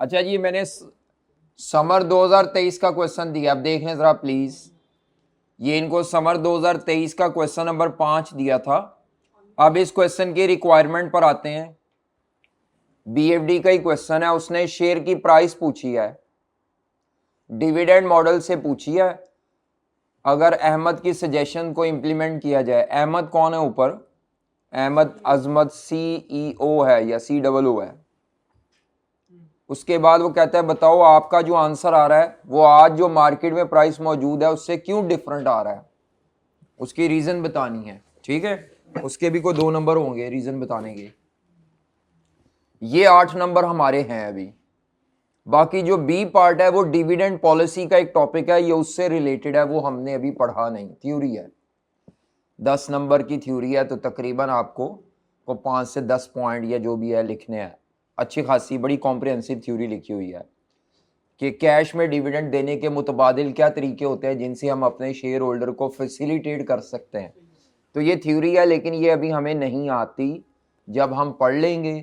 अच्छा जी, मैंने समर 2023 का क्वेश्चन दिया, अब देख लें जरा प्लीज। ये इनको समर 2023 का क्वेश्चन नंबर 5 दिया था। अब इस क्वेश्चन की रिक्वायरमेंट पर आते हैं। बीएफडी का ही क्वेश्चन है, उसने शेयर की प्राइस पूछी है, डिविडेंड मॉडल से पूछी है। अगर अहमद की सजेशन को इंप्लीमेंट किया जाए, अहमद कौन है ऊपर? अहमद अजमत CEO है या COO है। उसके बाद वो कहता है बताओ आपका जो आंसर आ रहा है वो आज जो मार्केट में प्राइस मौजूद है उससे क्यों डिफरेंट आ रहा है, उसकी रीजन बतानी है। ठीक है, उसके भी कोई 2 नंबर होंगे रीजन बताने के। ये 8 नंबर हमारे हैं अभी। बाकी जो बी पार्ट है वो डिविडेंड पॉलिसी का एक टॉपिक है, ये उससे रिलेटेड है, वो हमने अभी पढ़ा नहीं, थ्योरी है। 10 नंबर की थ्योरी है, तो तकरीबन आपको 5 से 10 पॉइंट या जो भी है लिखने हैं। अच्छी खासी बड़ी कॉम्प्रिहेंसिव थ्योरी लिखी हुई है कि कैश में डिविडेंड देने के मुतबादिल क्या तरीके होते हैं जिनसे हम अपने शेयर होल्डर को फैसिलिटेट कर सकते हैं। तो ये थ्योरी है, लेकिन ये अभी हमें नहीं आती। जब हम पढ़ लेंगे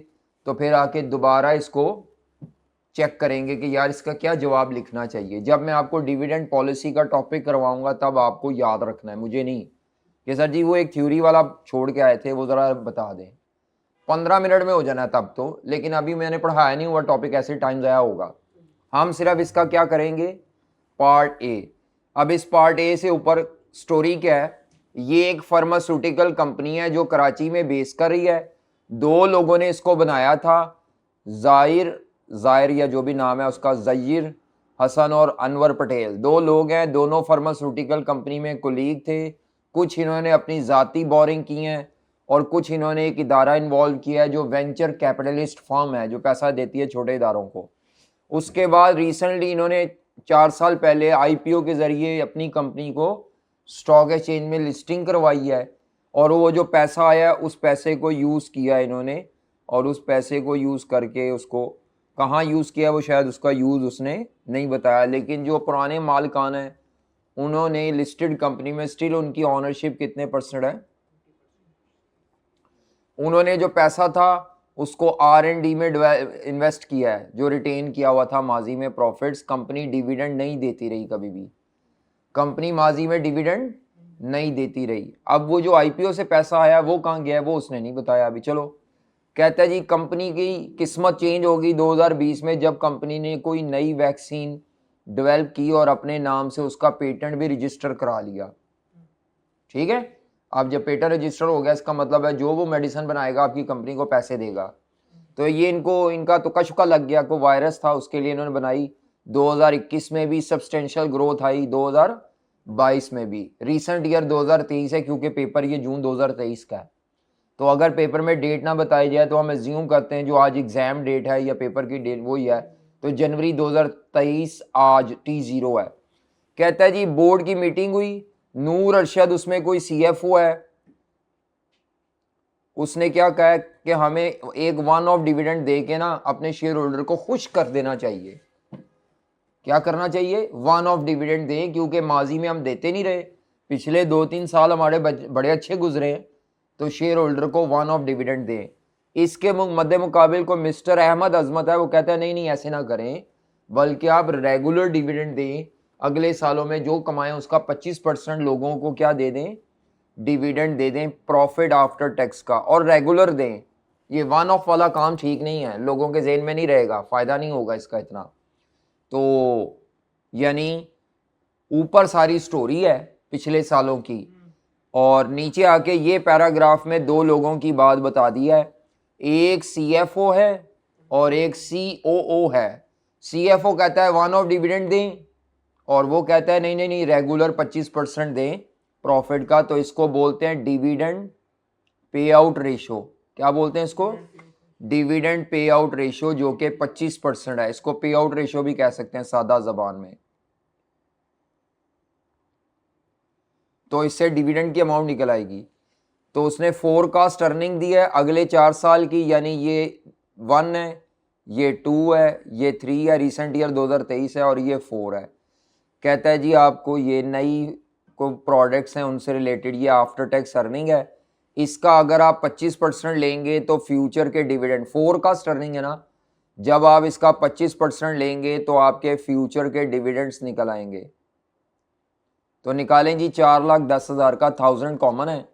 तो फिर आके दोबारा इसको चेक करेंगे कि यार इसका क्या जवाब लिखना चाहिए। जब मैं आपको डिविडेंड पॉलिसी का टॉपिक करवाऊंगा तब आपको याद रखना है, मुझे नहीं कि सर जी वो एक थ्योरी वाला छोड़ के आए थे वो ज़रा बता दें। 15 मिनट में हो जाना है तब तो, लेकिन अभी मैंने पढ़ाया नहीं हुआ टॉपिक, ऐसे टाइम ज़ाया होगा। हम सिर्फ इसका क्या करेंगे, पार्ट ए। अब इस पार्ट ए से ऊपर स्टोरी क्या है, ये एक फार्मास्यूटिकल कंपनी है जो कराची में बेस कर रही है। 2 लोगों ने इसको बनाया था, जाहिर या जो भी नाम है उसका, जयीर हसन और अनवर पटेल। 2 लोग हैं, दोनों फार्मास्यूटिकल कंपनी में कोलीग थे। कुछ इन्होंने अपनी ज़ाती बोरिंग की हैं और कुछ इन्होंने एक इदारा इन्वॉल्व किया है जो वेंचर कैपिटलिस्ट फर्म है जो पैसा देती है छोटे इदारों को। उसके बाद रिसेंटली इन्होंने 4 साल पहले IPO के ज़रिए अपनी कंपनी को स्टॉक एक्सचेंज में लिस्टिंग करवाई है, और वो जो पैसा आया उस पैसे को यूज़ किया इन्होंने, और उस पैसे को यूज़ करके उसको कहाँ यूज़ किया वो शायद उसका यूज़ उसने नहीं बताया। लेकिन जो पुराने मालिकान हैं उन्होंने लिस्टेड कंपनी में स्टिल उनकी ऑनरशिप कितने % है, उन्होंने जो पैसा था उसको R&D में इन्वेस्ट किया है, जो रिटेन किया हुआ था माजी में प्रॉफिट्स। कंपनी डिविडेंड नहीं देती रही, कभी भी कंपनी माजी में डिविडेंड नहीं देती रही। अब वो जो IPO से पैसा आया वो कहाँ गया है वो उसने नहीं बताया अभी। चलो, कहता है जी कंपनी की किस्मत चेंज होगी 2020 में जब कंपनी ने कोई नई वैक्सीन डेवलप की और अपने नाम से उसका पेटेंट भी रजिस्टर करा लिया। ठीक है, अब जब पेटेंट रजिस्टर हो गया इसका मतलब है जो वो मेडिसिन बनाएगा आपकी कंपनी को पैसे देगा। तो ये इनका तो कशका लग गया, को वायरस था उसके लिए इन्होंने बनाई। 2021 में भी सब्सटेंशियल ग्रोथ आई, 2022 में भी। रिसेंट ईयर 2023 है क्योंकि पेपर ये जून 2023 का है। तो अगर पेपर में डेट ना बताई जाए तो हम एज्यूम करते हैं जो आज एग्जाम डेट है या पेपर की डेट वही है, तो जनवरी 2023 आज T0 है। कहता है जी बोर्ड की मीटिंग हुई, नूर अरशद उसमें कोई CFO है, उसने क्या कहा है कि हमें एक 1 ऑफ डिविडेंड दे के ना अपने शेयर होल्डर को खुश कर देना चाहिए। क्या करना चाहिए, 1 ऑफ डिविडेंड दें, क्योंकि माजी में हम देते नहीं रहे, पिछले 2-3 साल हमारे बड़े अच्छे गुजरे हैं, तो शेयर होल्डर को 1 ऑफ डिविडेंड दें। इसके मद्दे मुकाबिल को मिस्टर अहमद अजमत है, वो कहता है नहीं नहीं ऐसे ना करें, बल्कि आप रेगुलर डिविडेंड दें। अगले सालों में जो कमाएं उसका 25% लोगों को क्या दे दें, डिविडेंड दे दें, प्रॉफिट आफ्टर टैक्स का, और रेगुलर दें। ये 1 ऑफ वाला काम ठीक नहीं है, लोगों के जेहन में नहीं रहेगा, फ़ायदा नहीं होगा इसका इतना। तो यानी ऊपर सारी स्टोरी है पिछले सालों की, और नीचे आके ये पैराग्राफ में 2 लोगों की बात बता दी है। एक CFO है और एक COO है। CFO कहता है 1 ऑफ डिविडेंड दें, और वो कहता है नहीं नहीं नहीं रेगुलर 25% दें प्रॉफिट का। तो इसको बोलते हैं डिविडेंड पे आउट रेशो। क्या बोलते हैं इसको, डिविडेंड पे आउट रेशो, जो कि 25% है। इसको पे आउट रेशो भी कह सकते हैं सादा जबान में। तो इससे डिविडेंड की अमाउंट निकल आएगी। तो उसने फोरकास्ट अर्निंग दी है अगले 4 साल की, यानी ये 1 है, ये 2 है, ये 3 है, रिसेंट ईयर 2023 है, और ये 4 है। कहता है जी आपको ये नई को प्रोडक्ट्स हैं उनसे रिलेटेड ये आफ्टर टैक्स अर्निंग है। इसका अगर आप 25% लेंगे तो फ्यूचर के डिविडेंड, फोरकास्ट अर्निंग है ना, जब आप इसका 25% लेंगे तो आपके फ्यूचर के डिविडेंड्स निकल आएंगे। तो निकालें जी, 4,10,000 का 1000 कॉमन है,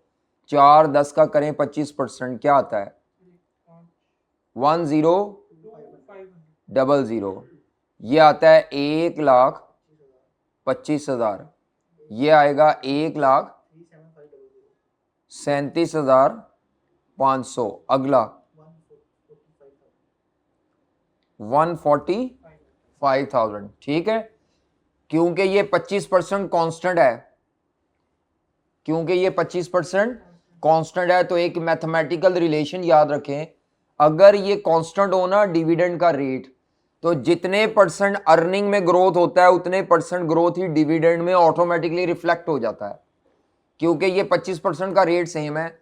4 10 का करें 25%, क्या आता है 10,000, ये आता है 1,25,000, ये आएगा 1,37,500। अगला 145,000, ठीक है। क्योंकि ये 25% कांस्टेंट है, क्योंकि ये 25% कांस्टेंट है, तो एक मैथमेटिकल रिलेशन याद रखें, अगर ये कांस्टेंट हो ना डिविडेंड का रेट, तो जितने परसेंट अर्निंग में ग्रोथ होता है उतने परसेंट ग्रोथ ही डिविडेंड में ऑटोमेटिकली रिफ्लेक्ट हो जाता है। क्योंकि ये 25% का रेट सेम है,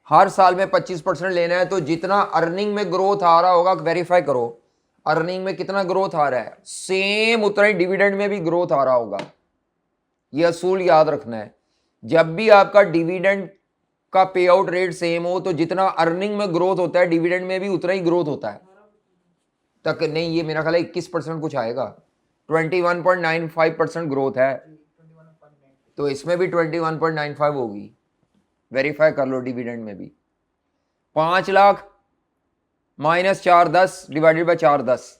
हर साल में 25% लेना है, तो जितना अर्निंग में ग्रोथ आ रहा होगा, वेरीफाई करो अर्निंग में कितना ग्रोथ आ रहा है, सेम उतना ही डिविडेंड में भी ग्रोथ आ रहा होगा। यह असूल याद रखना है, जब भी आपका डिविडेंड का पे आउट रेट सेम हो, तो जितना अर्निंग में ग्रोथ होता है डिविडेंड में भी उतना ही ग्रोथ होता है। तक नहीं, ये मेरा ख्याल है 21% कुछ आएगा, 21.95% ग्रोथ है, तो इसमें भी 21.95 होगी, वेरीफाई कर लो डिविडेंड में भी। 5 लाख माइनस 410 डिवाइडेड बाय 410,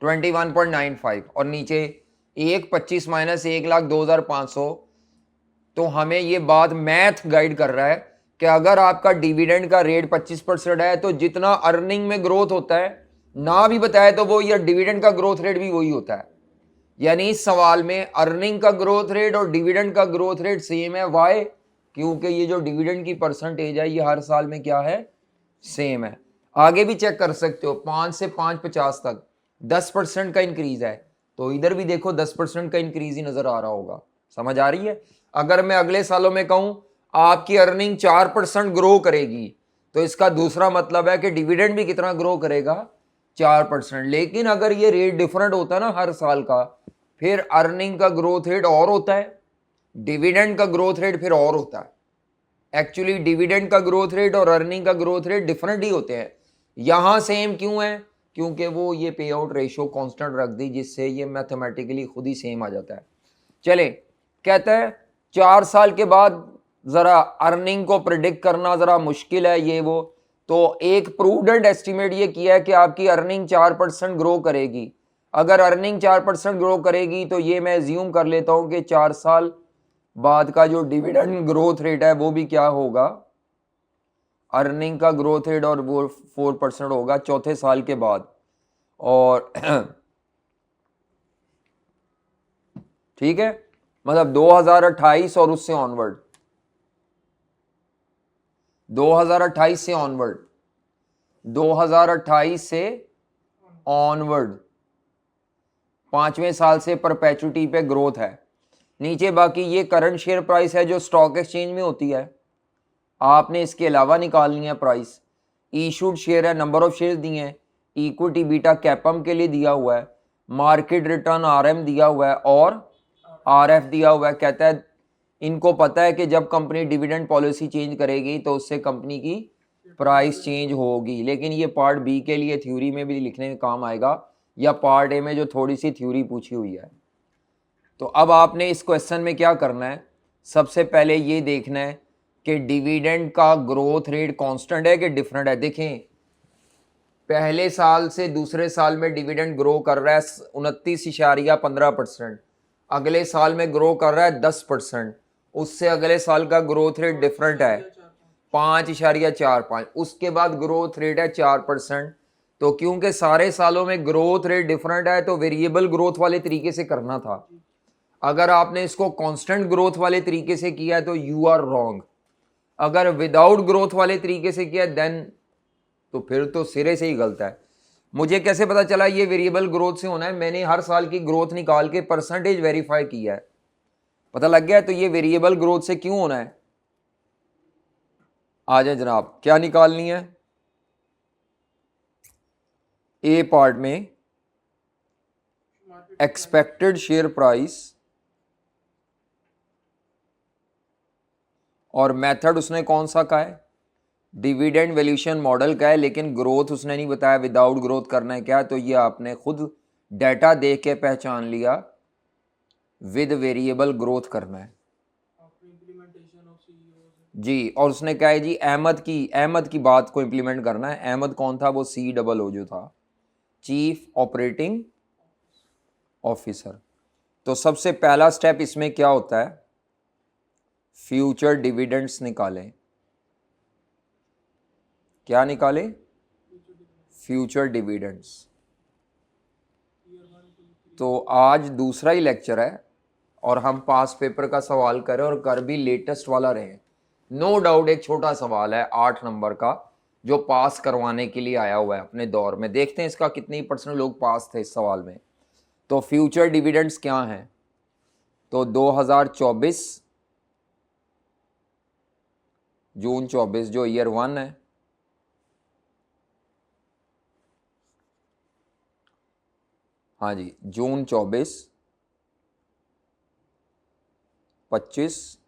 21.95, और नीचे 1,25 माइनस 1,02,500। तो हमें ये बात मैथ गाइड कर रहा है कि अगर आपका डिविडेंड का रेट 25% है, तो जितना अर्निंग में ग्रोथ होता है, ना भी बताए तो वो, या डिविडेंड का ग्रोथ रेट भी वही होता है। यानी इस सवाल में अर्निंग का ग्रोथ रेट और डिविडेंड का ग्रोथ रेट सेम है। वाई? क्योंकि ये जो डिविडेंड की परसेंटेज है ये हर साल में क्या है, सेम है। आगे भी चेक कर सकते हो, 5 से 5,50 तक 10% का इंक्रीज है, तो इधर भी देखो 10% का इंक्रीज ही नजर आ रहा होगा। समझ आ रही है? अगर मैं अगले सालों में कहूं आपकी अर्निंग 4% ग्रो करेगी, तो इसका दूसरा मतलब है कि डिविडेंड भी कितना ग्रो करेगा, 4%। लेकिन अगर ये रेट डिफरेंट होता है ना हर साल का, फिर अर्निंग का ग्रोथ रेट और होता है, डिविडेंड का ग्रोथ रेट फिर और होता है। एक्चुअली डिविडेंड का ग्रोथ रेट और अर्निंग का ग्रोथ रेट डिफरेंट ही होते हैं। यहां सेम क्यों है? क्योंकि वो ये पे आउट रेशियो कांस्टेंट रख दी, जिससे ये मैथमेटिकली खुद ही सेम आ जाता है। चले, कहता है 4 साल के बाद जरा अर्निंग को प्रिडिक्ट करना जरा मुश्किल है ये वो, तो एक प्रूडेंट एस्टिमेट ये किया है कि आपकी अर्निंग 4% ग्रो करेगी। अगर अर्निंग 4% ग्रो करेगी, तो ये मैं एज्यूम कर लेता हूं कि 4 साल बाद का जो डिविडेंड ग्रोथ रेट है वो भी क्या होगा, अर्निंग का ग्रोथ रेट, और वो 4% होगा चौथे साल के बाद। और ठीक है, मतलब 2028 और उससे ऑनवर्ड, 2028 से ऑनवर्ड, 2028 से ऑनवर्ड 5वें साल से परपेचुटी पे ग्रोथ है। नीचे बाकी ये करंट शेयर प्राइस है जो स्टॉक एक्सचेंज में होती है, आपने इसके अलावा निकालनी है प्राइस। इशूड शेयर है, नंबर ऑफ शेयर दिए हैं, इक्विटी बीटा कैपम के लिए दिया हुआ है, मार्केट रिटर्न आरएम दिया हुआ है, और आरएफ दिया हुआ है। कहता है इनको पता है कि जब कंपनी डिविडेंड पॉलिसी चेंज करेगी तो उससे कंपनी की प्राइस चेंज होगी। लेकिन ये पार्ट बी के लिए थ्योरी में भी लिखने में काम आएगा, या पार्ट ए में जो थोड़ी सी थ्योरी पूछी हुई है। तो अब आपने इस क्वेश्चन में क्या करना है, सबसे पहले ये देखना है कि डिविडेंड का ग्रोथ रेट कांस्टेंट है कि डिफरेंट है। देखें, पहले साल से दूसरे साल में डिविडेंड ग्रो कर रहा है 29.15%, अगले साल में ग्रो कर रहा है 10%, उससे अगले साल का ग्रोथ रेट डिफरेंट है 5.45, उसके बाद ग्रोथ रेट है 4%। तो क्योंकि सारे सालों में ग्रोथ रेट डिफरेंट है, तो वेरिएबल ग्रोथ वाले तरीके से करना था। अगर आपने इसको कांस्टेंट ग्रोथ वाले तरीके से किया है तो यू आर रॉन्ग। अगर विदाउट ग्रोथ वाले तरीके से किया देन तो फिर तो सिरे से ही गलत है। मुझे कैसे पता चला ये वेरिएबल ग्रोथ से होना है? मैंने हर साल की ग्रोथ निकाल के परसेंटेज वेरीफाई किया है, पता लग गया। तो ये वेरिएबल ग्रोथ से क्यों होना है? आ जाए जनाब, क्या निकालनी है? ए पार्ट में एक्सपेक्टेड शेयर प्राइस, और मेथड उसने कौन सा कहा है, डिविडेंड वैल्यूएशन मॉडल का है, लेकिन ग्रोथ उसने नहीं बताया, विदाउट ग्रोथ करना है क्या, तो ये आपने खुद डाटा देख के पहचान लिया, विद वेरिएबल ग्रोथ करना है जी। और उसने कहा है जी अहमद की बात को इम्प्लीमेंट करना है। अहमद कौन था? वो COO जो था, चीफ ऑपरेटिंग ऑफिसर। तो सबसे पहला स्टेप इसमें क्या होता है? फ्यूचर डिविडेंड्स निकालें। क्या निकालें? Future dividends. तो आज दूसरा ही लेक्चर है और हम पास पेपर का सवाल करें और कर भी लेटेस्ट वाला रहे। नो डाउट एक छोटा सवाल है 8 नंबर का जो पास करवाने के लिए आया हुआ है अपने दौर में। देखते हैं इसका कितनी % लोग पास थे इस सवाल में। तो फ्यूचर डिविडेंड्स क्या हैं? तो 2024 जून 24 जो ईयर 1 है, हाँ जी, जून 24, 25,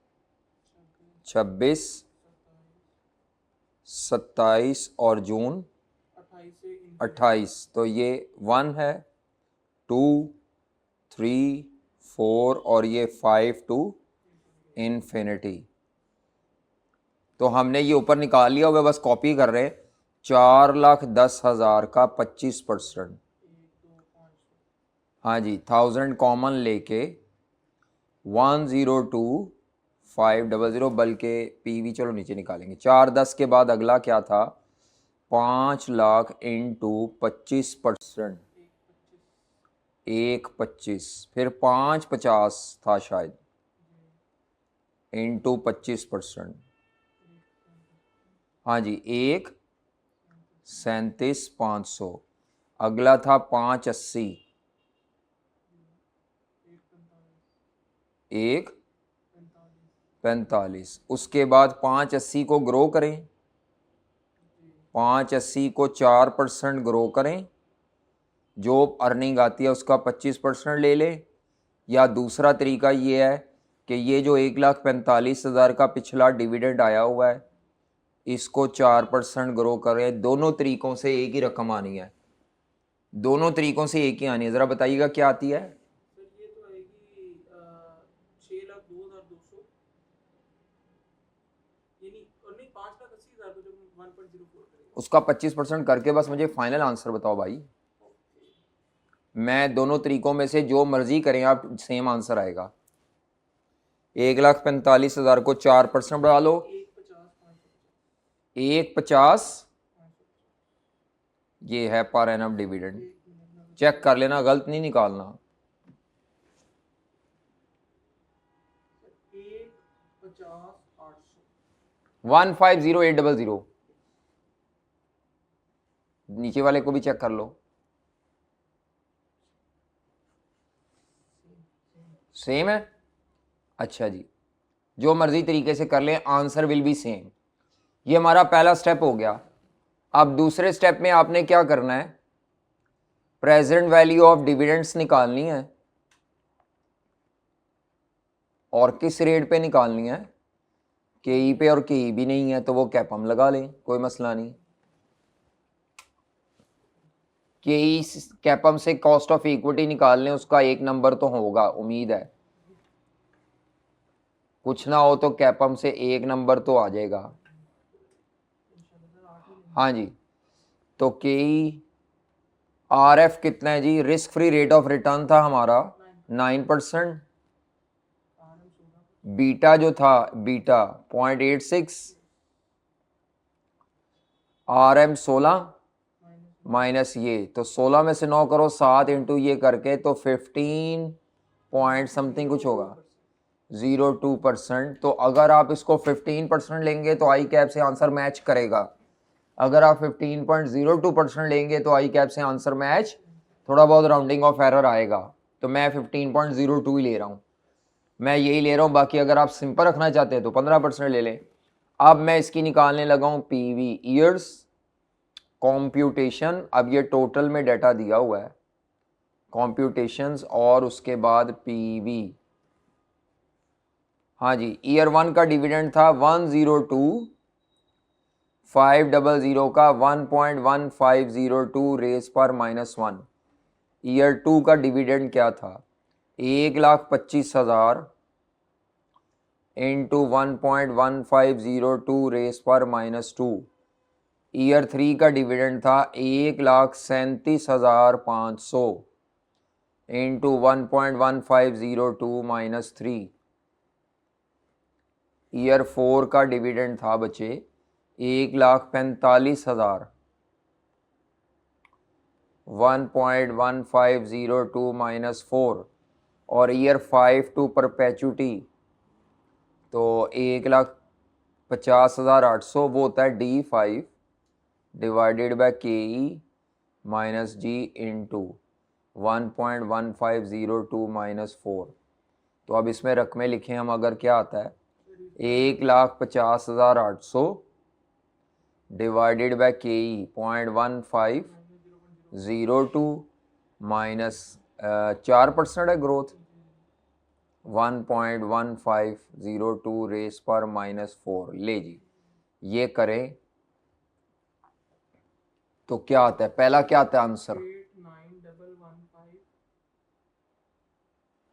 26, 27 और जून 28। तो ये 1 है, 2, 3, 4 और ये 5 टू इन्फिनिटी। तो हमने ये ऊपर निकाल लिया हुआ, बस कॉपी कर रहे हैं। 4,10,000 का 25%, हाँ जी, 1000 कॉमन लेके 102,500, बल्कि PV चलो नीचे निकालेंगे। 410 के बाद अगला क्या था? 5 लाख इंटू 25%, 1,25, फिर 5,50 था शायद, इंटू 25%, हाँ जी, 1,37,500। अगला था 5,80, 1,45। उसके बाद 5,80 को ग्रो करें, 5,80 को 4% ग्रो करें, जो अर्निंग आती है उसका 25% ले लें। या दूसरा तरीका ये है कि ये जो 1,45,000 का पिछला डिविडेंड आया हुआ है इसको 4% ग्रो करें। दोनों तरीकों से एक ही रकम आनी है, दोनों तरीकों से एक ही आनी है। ज़रा बताइएगा क्या आती है? ये तो आएगी 6,02,200, यानी और नहीं 5,80,000 को जब 1.04 करेंगे उसका 25% करके बस मुझे फाइनल आंसर बताओ भाई। मैं दोनों तरीकों में से जो मर्जी करें आप, सेम आंसर आएगा। 1,45,000 को 4% बढ़ा लो, 1,50, ये है पर एनम डिविडेंड। चेक कर लेना, गलत नहीं निकालना। 1,50,800। नीचे वाले को भी चेक कर लो, सेम है। अच्छा जी, जो मर्जी तरीके से कर लें, आंसर विल बी सेम। ये हमारा पहला स्टेप हो गया। अब दूसरे स्टेप में आपने क्या करना है? प्रेजेंट वैल्यू ऑफ डिविडेंड्स निकालनी है। और किस रेट पे निकालनी है? KE पे, और KE भी नहीं है तो वो कैपम लगा लें, कोई मसला नहीं। KE कैपम से कॉस्ट ऑफ इक्विटी निकाल लें, उसका 1 नंबर तो होगा, उम्मीद है। कुछ ना हो तो कैपम से 1 नंबर तो आ जाएगा। हाँ जी, तो KE RF कितना है जी? Risk free rate of return था हमारा 9%। बीटा जो था, बीटा 0.86, RM 16 माइनस ये, तो 16 में से 9 करो, 7 इंटू ये करके तो 15 पॉइंट समथिंग कुछ होगा, 0.02%। तो अगर आप इसको 15% लेंगे तो आई कैप से आंसर मैच करेगा। अगर आप 15.02% लेंगे तो आई कैप से आंसर मैच, थोड़ा बहुत राउंडिंग ऑफ एरर आएगा। तो मैं 15.02 ही ले रहा हूँ, मैं यही ले रहा हूँ। बाकी अगर आप सिंपल रखना चाहते हैं तो 15% ले लें। अब मैं इसकी निकालने लगा हूँ PV, ईयर्स कॉम्प्यूटेशन। अब ये टोटल में डाटा दिया हुआ है, कॉम्प्यूटेशंस और उसके बाद PV। हाँ जी, ईयर 1 का डिविडेंड था 102 500 का 1.1502 रेज पर -1। ईयर 2 का डिविडेंड क्या था? 1,25,000 इंटू 1.1502 रेज पर -2। ईयर 3 का डिविडेंड था 1,37,500 इंटू 1.1502 -3। ईयर 4 का डिविडेंड था बच्चे 1,45,000 1.1502 -4। और ईयर 5 टू परपेचुटी तो 1,50,800 वो होता है D5 divided by KE minus G into 1.1502 -4। तो अब इसमें रकमें लिखें हम, अगर क्या आता है 1,50,800 डिवाइडेड बाय KE 0.1502 माइनस 4% है ग्रोथ 1.1502 रेस पर -4। ले जी ये करें तो क्या आता है? पहला क्या आता है आंसर?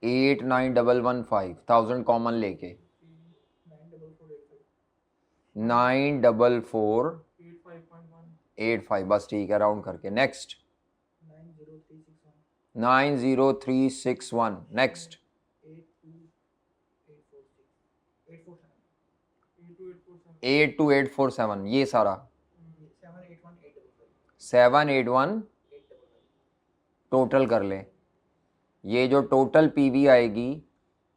89115 1000 कॉमन लेके 94485 बस ठीक है, राउंड करके। नेक्स्ट 90361 नेक्स्ट 82847 ये सारा 781 टोटल कर लें। ये जो टोटल पीवी आएगी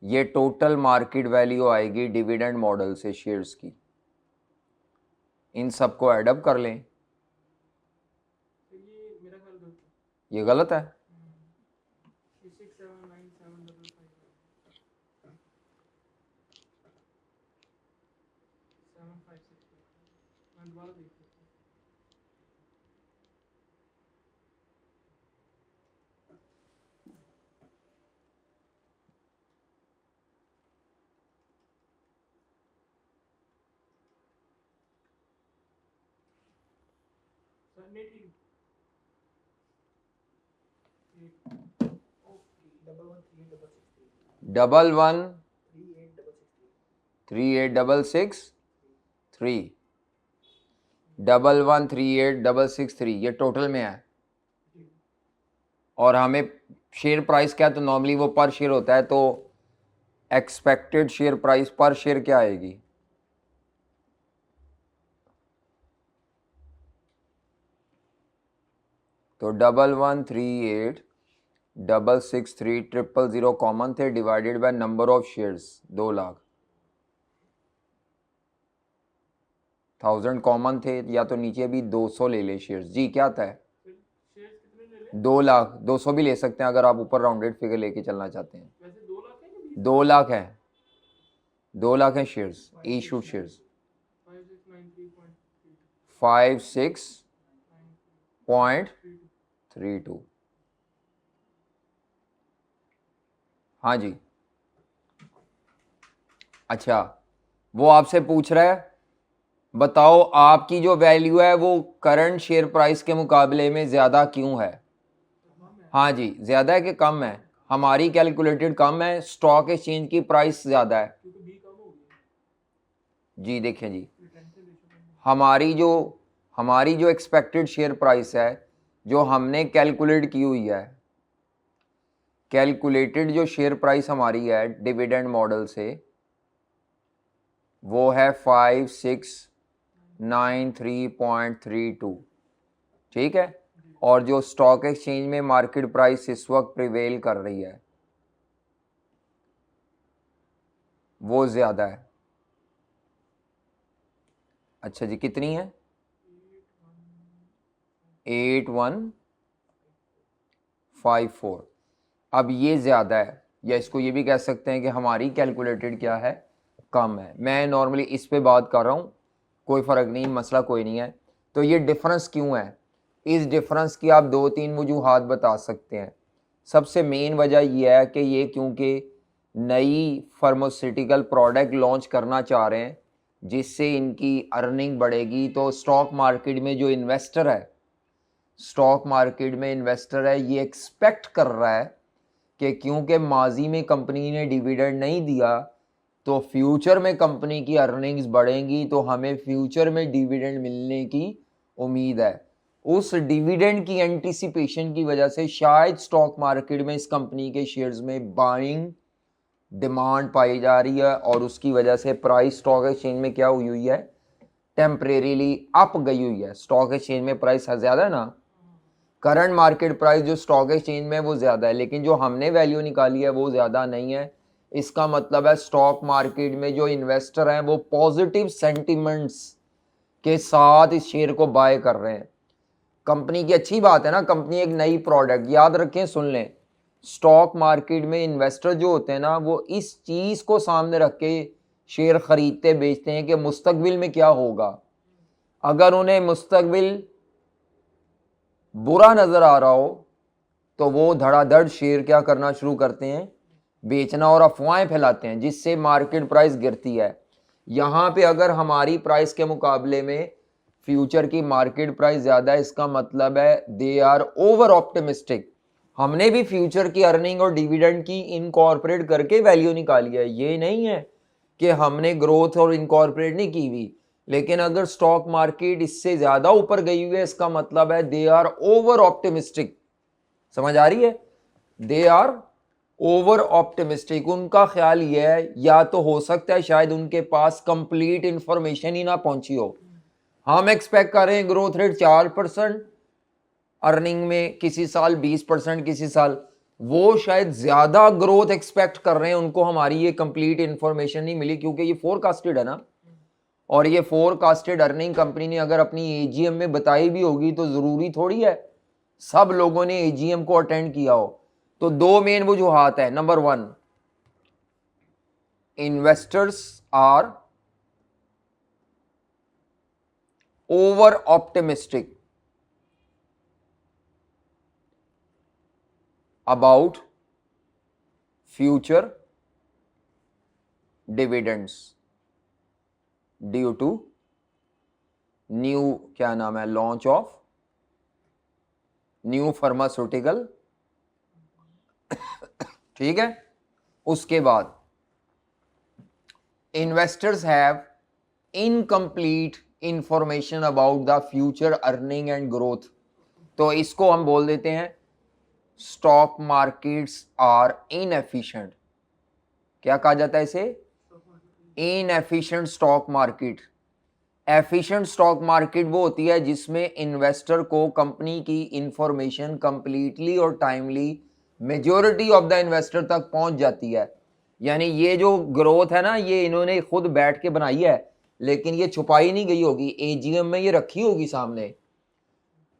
ये टोटल मार्केट वैल्यू आएगी डिविडेंड मॉडल से शेयर्स की। इन सबको एडअप कर लें। ये गलत है। डबल 13866 1138663 ये टोटल में है। और हमें शेयर प्राइस क्या है? तो नॉर्मली वो पर शेयर होता है, तो expected share price per share क्या आएगी? तो 1138663 कॉमन थे divided by number of shares 2 lakh. 1000 common थे या तो नीचे भी 200 ले ले शेयर्स। जी क्या आता है? 2 लाख। 200 भी ले सकते हैं अगर आप ऊपर राउंडेड फिगर लेके चलना चाहते हैं। 2 लाख है, 2 लाख है शेयर्स, इशूड शेयर्स 56.32। हाँ जी। अच्छा वो आपसे पूछ रहा है बताओ आपकी जो वैल्यू है वो करंट शेयर प्राइस के मुकाबले में ज़्यादा क्यों है? हाँ जी ज़्यादा है कि कम है? हमारी कैलकुलेटेड कम है, स्टॉक एक्सचेंज की प्राइस ज़्यादा है। जी देखें जी, हमारी जो एक्सपेक्टेड शेयर प्राइस है जो हमने कैलकुलेट की हुई है, कैलकुलेटेड जो शेयर प्राइस हमारी है डिविडेंड मॉडल से वो है 5693.32। ठीक है। और जो स्टॉक एक्सचेंज में मार्केट प्राइस इस वक्त प्रिवेल कर रही है वो ज़्यादा है। अच्छा जी कितनी है? 8154। अब ये ज़्यादा है, या इसको ये भी कह सकते हैं कि हमारी कैलकुलेटेड क्या है? कम है। मैं नॉर्मली इस पे बात कर रहा हूँ, कोई फ़र्क नहीं, मसला कोई नहीं है। तो ये डिफरेंस क्यों है? इस डिफरेंस की आप 2-3 वजूहात बता सकते हैं। सबसे मेन वजह यह है कि ये क्योंकि नई फार्मास्यूटिकल प्रोडक्ट लॉन्च करना चाह रहे हैं जिससे इनकी अर्निंग बढ़ेगी। तो स्टॉक मार्केट में जो इन्वेस्टर है, स्टॉक मार्केट में इन्वेस्टर है, ये एक्सपेक्ट कर रहा है कि क्योंकि माजी में कंपनी ने डिविडेंड नहीं दिया तो फ्यूचर में कंपनी की अर्निंग्स बढ़ेंगी, तो हमें फ्यूचर में डिविडेंड मिलने की उम्मीद है। उस डिविडेंड की एंटिसिपेशन की वजह से शायद स्टॉक मार्केट में इस कंपनी के शेयर्स में बाइंग डिमांड पाई जा रही है और उसकी वजह से प्राइस स्टॉक एक्सचेंज में क्या हुई हुई है, टेम्परेरीली अप गई हुई है। स्टॉक एक्सचेंज में प्राइस ज़्यादा है ना, करंट मार्केट प्राइस जो स्टॉक एक्सचेंज में वो ज़्यादा है, लेकिन जो हमने वैल्यू निकाली है वो ज़्यादा नहीं है। इसका मतलब है स्टॉक मार्केट में जो इन्वेस्टर हैं वो पॉजिटिव सेंटिमेंट्स के साथ इस शेयर को बाय कर रहे हैं। कंपनी की अच्छी बात है ना, कंपनी एक नई प्रोडक्ट, याद रखें, सुन लें, स्टॉक मार्केट में इन्वेस्टर जो होते हैं ना वो इस चीज़ को सामने रख के शेयर खरीदते बेचते हैं कि मुस्तकबिल में क्या होगा। अगर उन्हें मुस्तकबिल बुरा नज़र आ रहा हो तो वो धड़ाधड़ शेयर क्या करना शुरू करते हैं, बेचना और अफवाहें फैलाते हैं, जिससे मार्केट प्राइस गिरती है। यहाँ पे अगर हमारी प्राइस के मुकाबले में फ्यूचर की मार्केट प्राइस ज़्यादा है, इसका मतलब है दे आर ओवर ऑप्टिमिस्टिक। हमने भी फ्यूचर की अर्निंग और डिविडेंड की इनकॉर्पोरेट करके वैल्यू निकाली है, ये नहीं है कि हमने ग्रोथ और इनकॉर्पोरेट नहीं की हुई। लेकिन अगर स्टॉक मार्केट इससे ज़्यादा ऊपर गई हुई है, इसका मतलब है दे आर ओवर ऑप्टिमिस्टिक। समझ आ रही है? They are over optimistic. उनका ख्याल यह है, या तो हो सकता है शायद उनके पास कंप्लीट इंफॉर्मेशन ही ना पहुंची हो। हम एक्सपेक्ट कर रहे हैं ग्रोथ रेट 4%, अर्निंग में किसी साल 20%, किसी साल, वो शायद ज़्यादा ग्रोथ एक्सपेक्ट कर रहे हैं, उनको हमारी ये कंप्लीट इंफॉर्मेशन नहीं मिली, क्योंकि ये फोरकास्टेड है ना। और ये फोरकास्टेड अर्निंग कंपनी ने अगर अपनी एजीएम में बताई भी होगी तो ज़रूरी थोड़ी है सब लोगों ने एजीएम को अटेंड किया हो। तो दो मेन वजूहात है। Number 1, investors are over optimistic about future dividends due to new, क्या नाम है, लॉन्च ऑफ न्यू फार्मास्यूटिकल। ठीक है। उसके बाद investors have incomplete information about the future earning and growth. तो इसको हम बोल देते हैं स्टॉक मार्केट्स आर इनएफिशिएंट। क्या कहा जाता है इसे? Inefficient stock market. Efficient stock market वो होती है जिसमें इन्वेस्टर को कंपनी की इंफॉर्मेशन कंप्लीटली और timely majority of the investor तक पहुंच जाती है। यानी ये जो ग्रोथ है ना, ये इन्होंने खुद बैठ के बनाई है, लेकिन ये छुपाई नहीं गई होगी, एजीएम में ये रखी होगी सामने।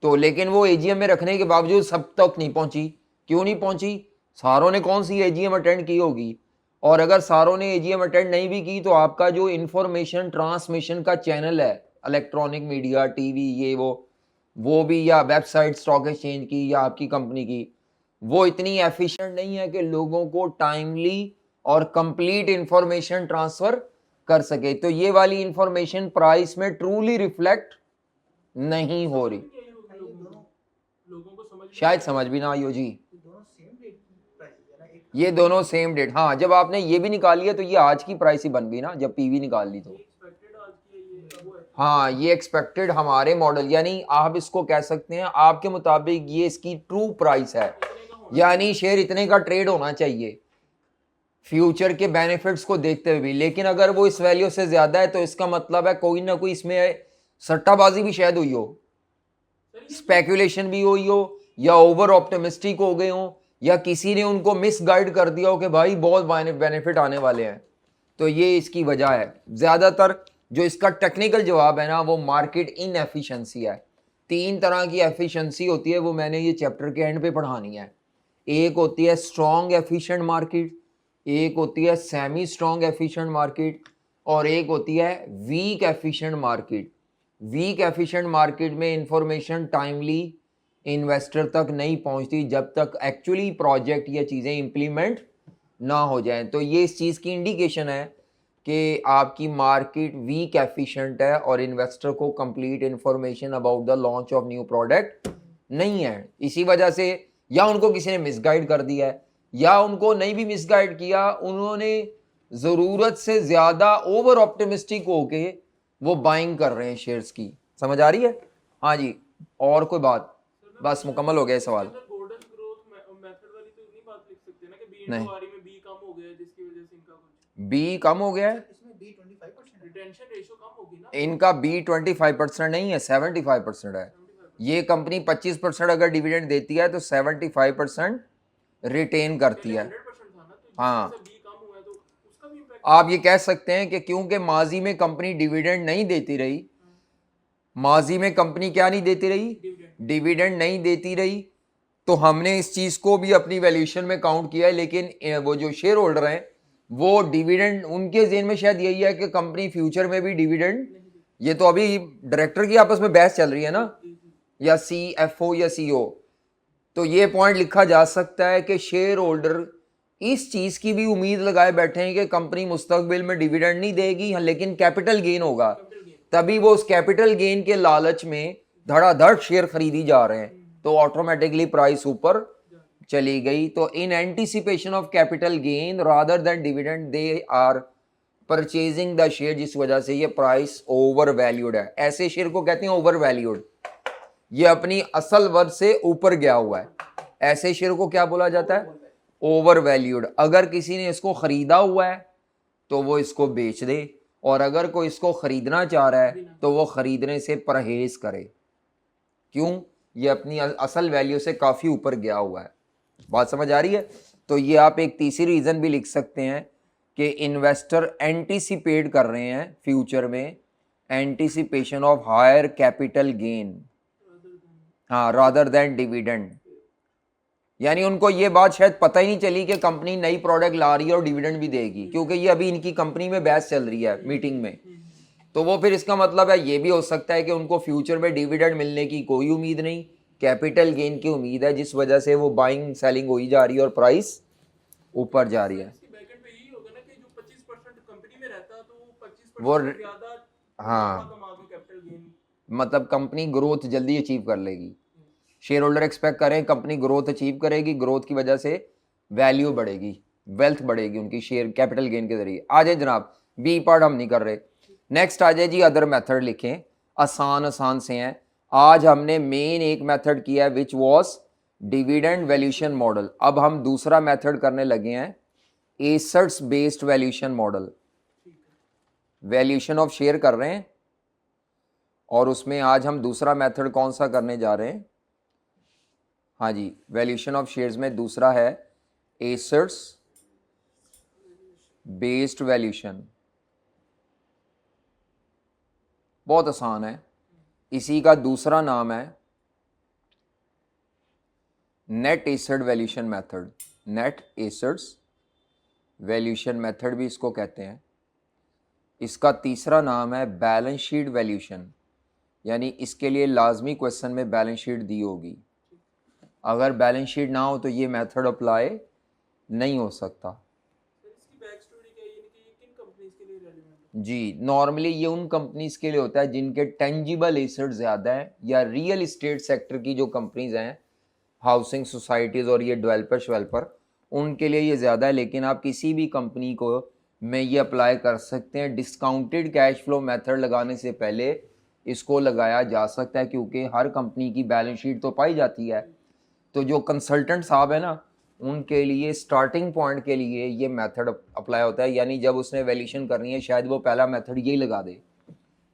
तो लेकिन वो एजीएम में रखने के बावजूद सब तक नहीं पहुंची। क्यों नहीं पहुंची? सारों ने कौन सी एजीएम अटेंड की होगी? और अगर सारों ने एजीएम अटेंड नहीं भी की तो आपका जो इंफॉर्मेशन ट्रांसमिशन का चैनल है, इलेक्ट्रॉनिक मीडिया, टीवी, ये वो भी, या वेबसाइट स्टॉक एक्सचेंज की या आपकी कंपनी की, वो इतनी एफिशिएंट नहीं है कि लोगों को टाइमली और कंप्लीट इंफॉर्मेशन ट्रांसफर कर सके। तो ये वाली इंफॉर्मेशन प्राइस में ट्रूली रिफ्लेक्ट नहीं हो रही। लोगों को समझ शायद समझ भी ना आई हो जी। ये दोनों सेम डेट, हाँ, जब आपने ये भी निकाली है तो ये आज की प्राइस ही बन गई ना, जब पीवी निकाल ली तो। एक्सपेक्टेड आज की ये वो है। हाँ, ये एक्सपेक्टेड हमारे मॉडल, यानी आप इसको कह सकते हैं आपके मुताबिक ये इसकी ट्रू प्राइस है, यानी शेयर इतने का ट्रेड होना चाहिए फ्यूचर के बेनिफिट्स को देखते हुए भी। लेकिन अगर वो इस वैल्यू से ज्यादा है तो इसका मतलब है कोई ना कोई इसमें सट्टाबाजी भी शायद हुई हो, स्पेकुलेशन भी हुई हो, या ओवर ऑप्टिमिस्टिक हो गए हो, या किसी ने उनको मिस गाइड कर दिया हो कि भाई बहुत बेनिफिट आने वाले हैं। तो ये इसकी वजह है। ज़्यादातर जो इसका टेक्निकल जवाब है ना, वो मार्केट इनएफिशिएंसी है। 3 तरह की एफिशिएंसी होती है, वो मैंने ये चैप्टर के एंड पे पढ़ानी है। एक होती है स्ट्रॉन्ग एफिशिएंट मार्केट, एक होती है सेमी स्ट्रॉन्ग एफिशिएंट मार्केट, और एक होती है weak efficient market. Weak efficient market में इंफॉर्मेशन टाइमली इन्वेस्टर तक नहीं पहुंचती जब तक एक्चुअली प्रोजेक्ट या चीज़ें इंप्लीमेंट ना हो जाएं। तो ये इस चीज़ की इंडिकेशन है कि आपकी मार्केट वीक एफिशिएंट है और इन्वेस्टर को complete information about the launch of new product नहीं है, इसी वजह से या उनको किसी ने मिसगाइड कर दिया है या उनको नहीं भी मिसगाइड किया, उन्होंने ज़रूरत से ज़्यादा ओवर ऑप्टिमिस्टिक होके वो बाइंग कर रहे हैं शेयर्स की। समझ आ रही है? हाँ जी, और कोई बात? बस मुकम्मल हो गया सवाल। गोल्डन ग्रोथ मेथड वाली तो नहीं बात लिख सकते ना कि बी नहीं। इनटू आर में बी कम हो गया है जिसकी वजह से इनका कुछ बी कम हो गया है, इसमें बी 25% रिटेंशन रेशियो कम होगी ना। इनका बी 25% नहीं है, 75% है। ये कंपनी 25% अगर डिविडेंड देती है तो 75% रिटेन करती है। 100% था ना, तो हाँ, बी कम हुआ है तो उसका भी इम्पैक्ट। आप ये कह सकते हैं कि क्योंकि माजी में कंपनी डिविडेंड नहीं देती रही, माजी में कंपनी क्या नहीं देती रही, डिविडेंड नहीं देती रही, तो हमने इस चीज़ को भी अपनी वैल्यूएशन में काउंट किया है। लेकिन वो जो शेयर होल्डर हैं वो डिविडेंड, उनके ज़हन में शायद यही है कि कंपनी फ्यूचर में भी डिविडेंड, ये तो अभी डायरेक्टर की आपस में बहस चल रही है ना, या CFO या CEO, तो ये पॉइंट लिखा जा सकता है कि शेयर होल्डर इस चीज़ की भी उम्मीद लगाए बैठे हैं कि कंपनी मुस्तकबिल में डिविडेंड नहीं देगी, लेकिन कैपिटल गेन होगा, तभी वो उस कैपिटल गेन के लालच में धड़ाधड़ शेयर खरीदी जा रहे हैं, तो ऑटोमेटिकली प्राइस ऊपर चली गई। तो in anticipation of capital gain rather than dividend they are purchasing the share, जिस वजह से ये प्राइस ओवर वैल्यूड है। ऐसे शेयर को कहते हैं ओवर वैल्यूड, ये अपनी असल वर्थ से ऊपर गया हुआ है। ऐसे शेयर को क्या बोला जाता है? Over valued. अगर किसी ने इसको खरीदा हुआ है तो वो इसको बेच दे, और अगर कोई इसको खरीदना चाह रहा है तो वो खरीदने से परहेज करे। क्यों? ये अपनी असल वैल्यू से काफ़ी ऊपर गया हुआ है। बात समझ आ रही है? तो ये आप एक तीसरी रीज़न भी लिख सकते हैं कि इन्वेस्टर एंटीसिपेट कर रहे हैं फ्यूचर में, anticipation of higher capital gain, हाँ, रादर देन डिविडेंड। यानी उनको ये बात शायद पता ही नहीं चली कि कंपनी नई प्रोडक्ट ला रही है और डिविडेंड भी देगी, क्योंकि ये अभी इनकी कंपनी में बहस चल रही है मीटिंग में। तो वो फिर इसका मतलब है ये भी हो सकता है कि उनको फ्यूचर में डिविडेंड मिलने की कोई उम्मीद नहीं, कैपिटल गेन की उम्मीद है, जिस वजह से वो बाइंग सेलिंग हो ही जा रही है और प्राइस ऊपर जा रही है। इसके बैकएंड पे यही होगा ना कि जो 25% कंपनी में रहता है तो वो 25% वो से ज्यादा हाँ, कमा के कैपिटल गेन, मतलब कंपनी ग्रोथ जल्दी अचीव कर लेगी। शेयर होल्डर एक्सपेक्ट करें कंपनी ग्रोथ अचीव करेगी, ग्रोथ की वजह से वैल्यू बढ़ेगी, वेल्थ बढ़ेगी उनकी शेयर कैपिटल गेन के जरिए। आ जाए जनाब, बी पार्ट हम नहीं कर रहे। नेक्स्ट आ जाए जी, अदर मेथड लिखें, आसान आसान से हैं। आज हमने मेन एक मेथड किया है which was dividend valuation model. अब हम दूसरा मेथड करने लगे हैं assets based valuation model. Valuation of share कर रहे हैं और उसमें आज हम दूसरा मेथड कौन सा करने जा रहे हैं? हाँ जी, वैल्यूएशन ऑफ शेयर्स में दूसरा है एसेट्स बेस्ड वैल्यूएशन। बहुत आसान है, इसी का दूसरा नाम है net asset valuation method. Net assets valuation method भी इसको कहते हैं। इसका तीसरा नाम है बैलेंस शीट वैल्यूएशन, यानी इसके लिए लाजमी क्वेश्चन में बैलेंस शीट दी होगी। अगर बैलेंस शीट ना हो तो ये मेथड अप्लाई नहीं हो सकता। इसकी बैक स्टोरी क्या है, यानी कि ये किन कंपनीज के लिए रेलेवेंट है? जी, नॉर्मली ये उन कंपनीज के लिए होता है जिनके टेंजिबल एसेट ज़्यादा है, या रियल इस्टेट सेक्टर की जो कंपनीज हैं, हाउसिंग सोसाइटीज़ और ये डेवलपर, उनके लिए ये ज़्यादा है। लेकिन आप किसी भी कंपनी को में ये अप्लाई कर सकते हैं। डिस्काउंटेड कैश फ्लो मेथड लगाने से पहले इसको लगाया जा सकता है, क्योंकि हर कंपनी की बैलेंस शीट तो पाई जाती है। तो जो कंसल्टेंट साहब है ना, उनके लिए स्टार्टिंग पॉइंट के लिए ये मेथड अप्लाई होता है। यानी जब उसने वैल्यूएशन करनी है शायद वो पहला मेथड यही लगा दे,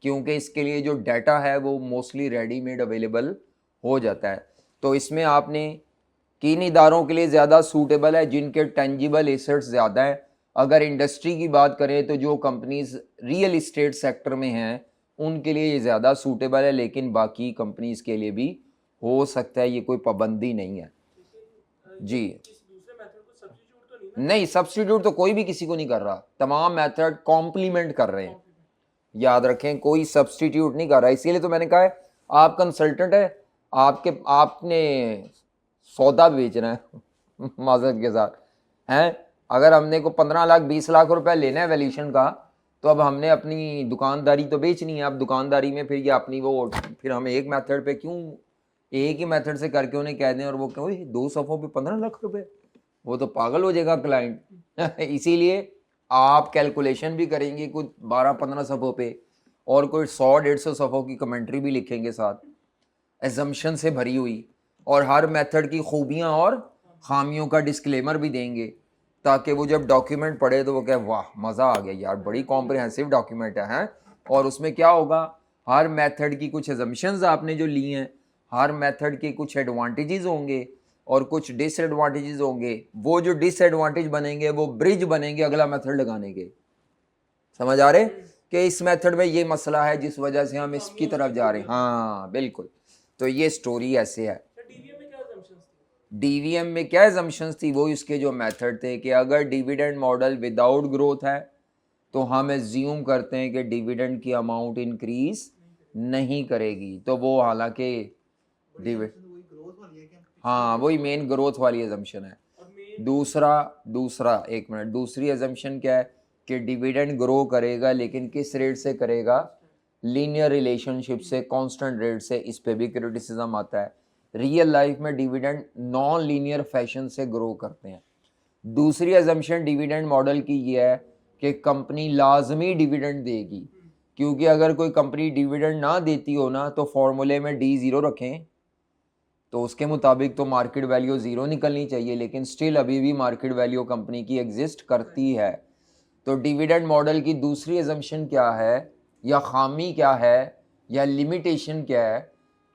क्योंकि इसके लिए जो डाटा है वो मोस्टली रेडीमेड अवेलेबल हो जाता है। तो इसमें आपने किन इदारों के लिए ज़्यादा सूटेबल है? जिनके टेंजिबल एसेट्स ज़्यादा है। अगर इंडस्ट्री की बात करें तो जो कंपनीज रियल इस्टेट सेक्टर में हैं उनके लिए ये ज़्यादा सूटेबल है, लेकिन बाकी कंपनीज के लिए भी हो सकता है, ये कोई पाबंदी नहीं है जी। इस दूसरे मेथड को सब्स्टिट्यूट तो नहीं ना? नहीं, सब्स्टिट्यूट तो कोई भी किसी को नहीं कर रहा, तमाम मेथड कॉम्प्लीमेंट कर रहे हैं। याद रखें, कोई सब्स्टिट्यूट नहीं कर रहा। इसीलिए तो मैंने कहा है आप कंसल्टेंट है, आपने सौदा बेचना है माजरत के साथ हैं। अगर हमने को 15 लाख 20 लाख रुपए लेना है वैल्यूएशन का, तो अब हमने अपनी दुकानदारी तो बेचनी है, अब दुकानदारी में फिर ये अपनी वो, फिर हम एक मेथड पे क्यों, एक ही मेथड से करके उन्हें कह दें और वो कहो 2 सफ़ों पे 15 लाख रुपए, वो तो पागल हो जाएगा क्लाइंट। इसीलिए आप कैलकुलेशन भी करेंगे कुछ 12-15 सफ़ों पे और कोई 100-150 सफ़ों की कमेंट्री भी लिखेंगे साथ, एजम्पशन से भरी हुई, और हर मेथड की खूबियाँ और खामियों का डिस्क्लेमर भी देंगे, ताकि वो जब डॉक्यूमेंट पढ़े तो वो कहे वाह मज़ा आ गया यार, बड़ी कॉम्प्रिहेंसिव डॉक्यूमेंट है, हैं। और उसमें क्या होगा, हर मेथड की कुछ एजम्पशंस आपने जो ली हैं, हर मेथड के कुछ एडवांटेजेस होंगे और कुछ डिसएडवांटेजेस होंगे, वो जो डिसएडवांटेज बनेंगे वो ब्रिज बनेंगे अगला मेथड लगाने के। समझ आ रहे कि इस मेथड में ये मसला है जिस वजह से हम इसकी तरफ जा रहे हैं। हाँ बिल्कुल, तो ये स्टोरी ऐसे है। डीवीएम में क्या assumptions थी? डीवीएम में क्या एजम्पशंस थी, वो इसके जो मेथड थे कि अगर डिविडेंड मॉडल विदाउट ग्रोथ है तो हम एज्यूम करते हैं कि डिविडेंड की अमाउंट इंक्रीज नहीं करेगी, तो वो हालांकि हाँ वही मेन ग्रोथ वाली एजम्पशन है। और मेन दूसरा एक मिनट, दूसरी एजम्पशन क्या है कि डिविडेंड ग्रो करेगा, लेकिन किस रेट से करेगा, लीनियर रिलेशनशिप से, कांस्टेंट रेट से। इस पे भी क्रिटिसिज्म आता है, रियल लाइफ में डिविडेंड नॉन लीनियर फैशन से ग्रो करते हैं। दूसरी एजम्पशन डिविडेंड मॉडल की ये है कि कंपनी लाजमी डिविडेंड देगी, क्योंकि अगर कोई कंपनी डिविडेंड ना देती हो ना तो फॉर्मूले में D0 रखें तो उसके मुताबिक तो मार्केट वैल्यू 0 निकलनी चाहिए, लेकिन स्टिल अभी भी मार्केट वैल्यू कंपनी की एग्जिस्ट करती है। तो डिविडेंड मॉडल की दूसरी एजम्पशन क्या है, या खामी क्या है, या लिमिटेशन क्या है,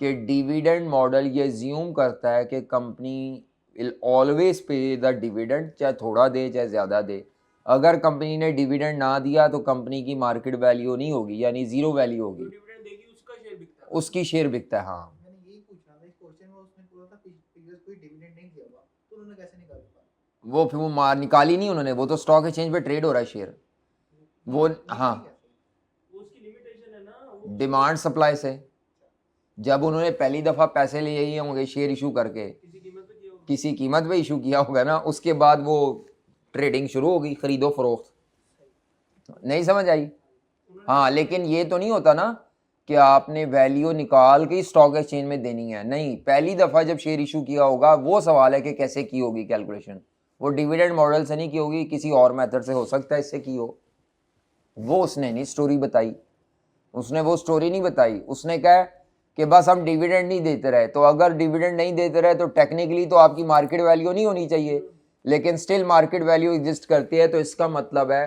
कि डिविडेंड मॉडल ये ज्यूम करता है कि कंपनी विल ऑलवेज पे द डिविडेंड, चाहे थोड़ा दे चाहे ज़्यादा दे। अगर कंपनी ने डिविडेंड ना दिया तो कंपनी की मार्केट वैल्यू नहीं होगी, यानी ज़ीरो वैल्यू होगी, डिविडेंड देगी उसका शेयर बिकता है। उसकी शेयर बिकता है। हाँ मैंने यही पूछना था, इस क्वेश्चन में उसने बोला था प्रीवियस कोई डिविडेंड नहीं दिया हुआ, तो उन्होंने कैसे निकाला? वो फिर वो मार निकाली नहीं उन्होंने, वो तो स्टॉक एक्सचेंज पे ट्रेड हो रहा है शेयर। वो हाँ वो उसकी लिमिटेशन है ना, वो डिमांड सप्लाई से, जब उन्होंने पहली दफ़ा पैसे लिए ही होंगे शेयर इशू करके, किसी कीमत पे किया होगा। किसी कीमत पे इशू किया होगा ना, उसके बाद वो ट्रेडिंग शुरू हो गई, खरीदो फरोख्त। नहीं समझ आई? हाँ लेकिन ये तो नहीं होता ना कि आपने वैल्यू निकाल के स्टॉक एक्सचेंज में देनी है, नहीं, पहली दफ़ा जब शेयर इशू किया होगा वो सवाल है कि कैसे की होगी कैलकुलेशन, वो डिविडेंड मॉडल से नहीं की होगी, किसी और मेथड से हो सकता है इससे की हो। वो उसने नहीं स्टोरी बताई, उसने वो स्टोरी नहीं बताई, उसने कहा कि बस हम डिविडेंड नहीं देते रहे, तो अगर डिविडेंड नहीं देते रहे तो टेक्निकली तो आपकी मार्केट वैल्यू नहीं होनी चाहिए, लेकिन स्टिल मार्केट वैल्यू एग्जिस्ट करती है। तो इसका मतलब है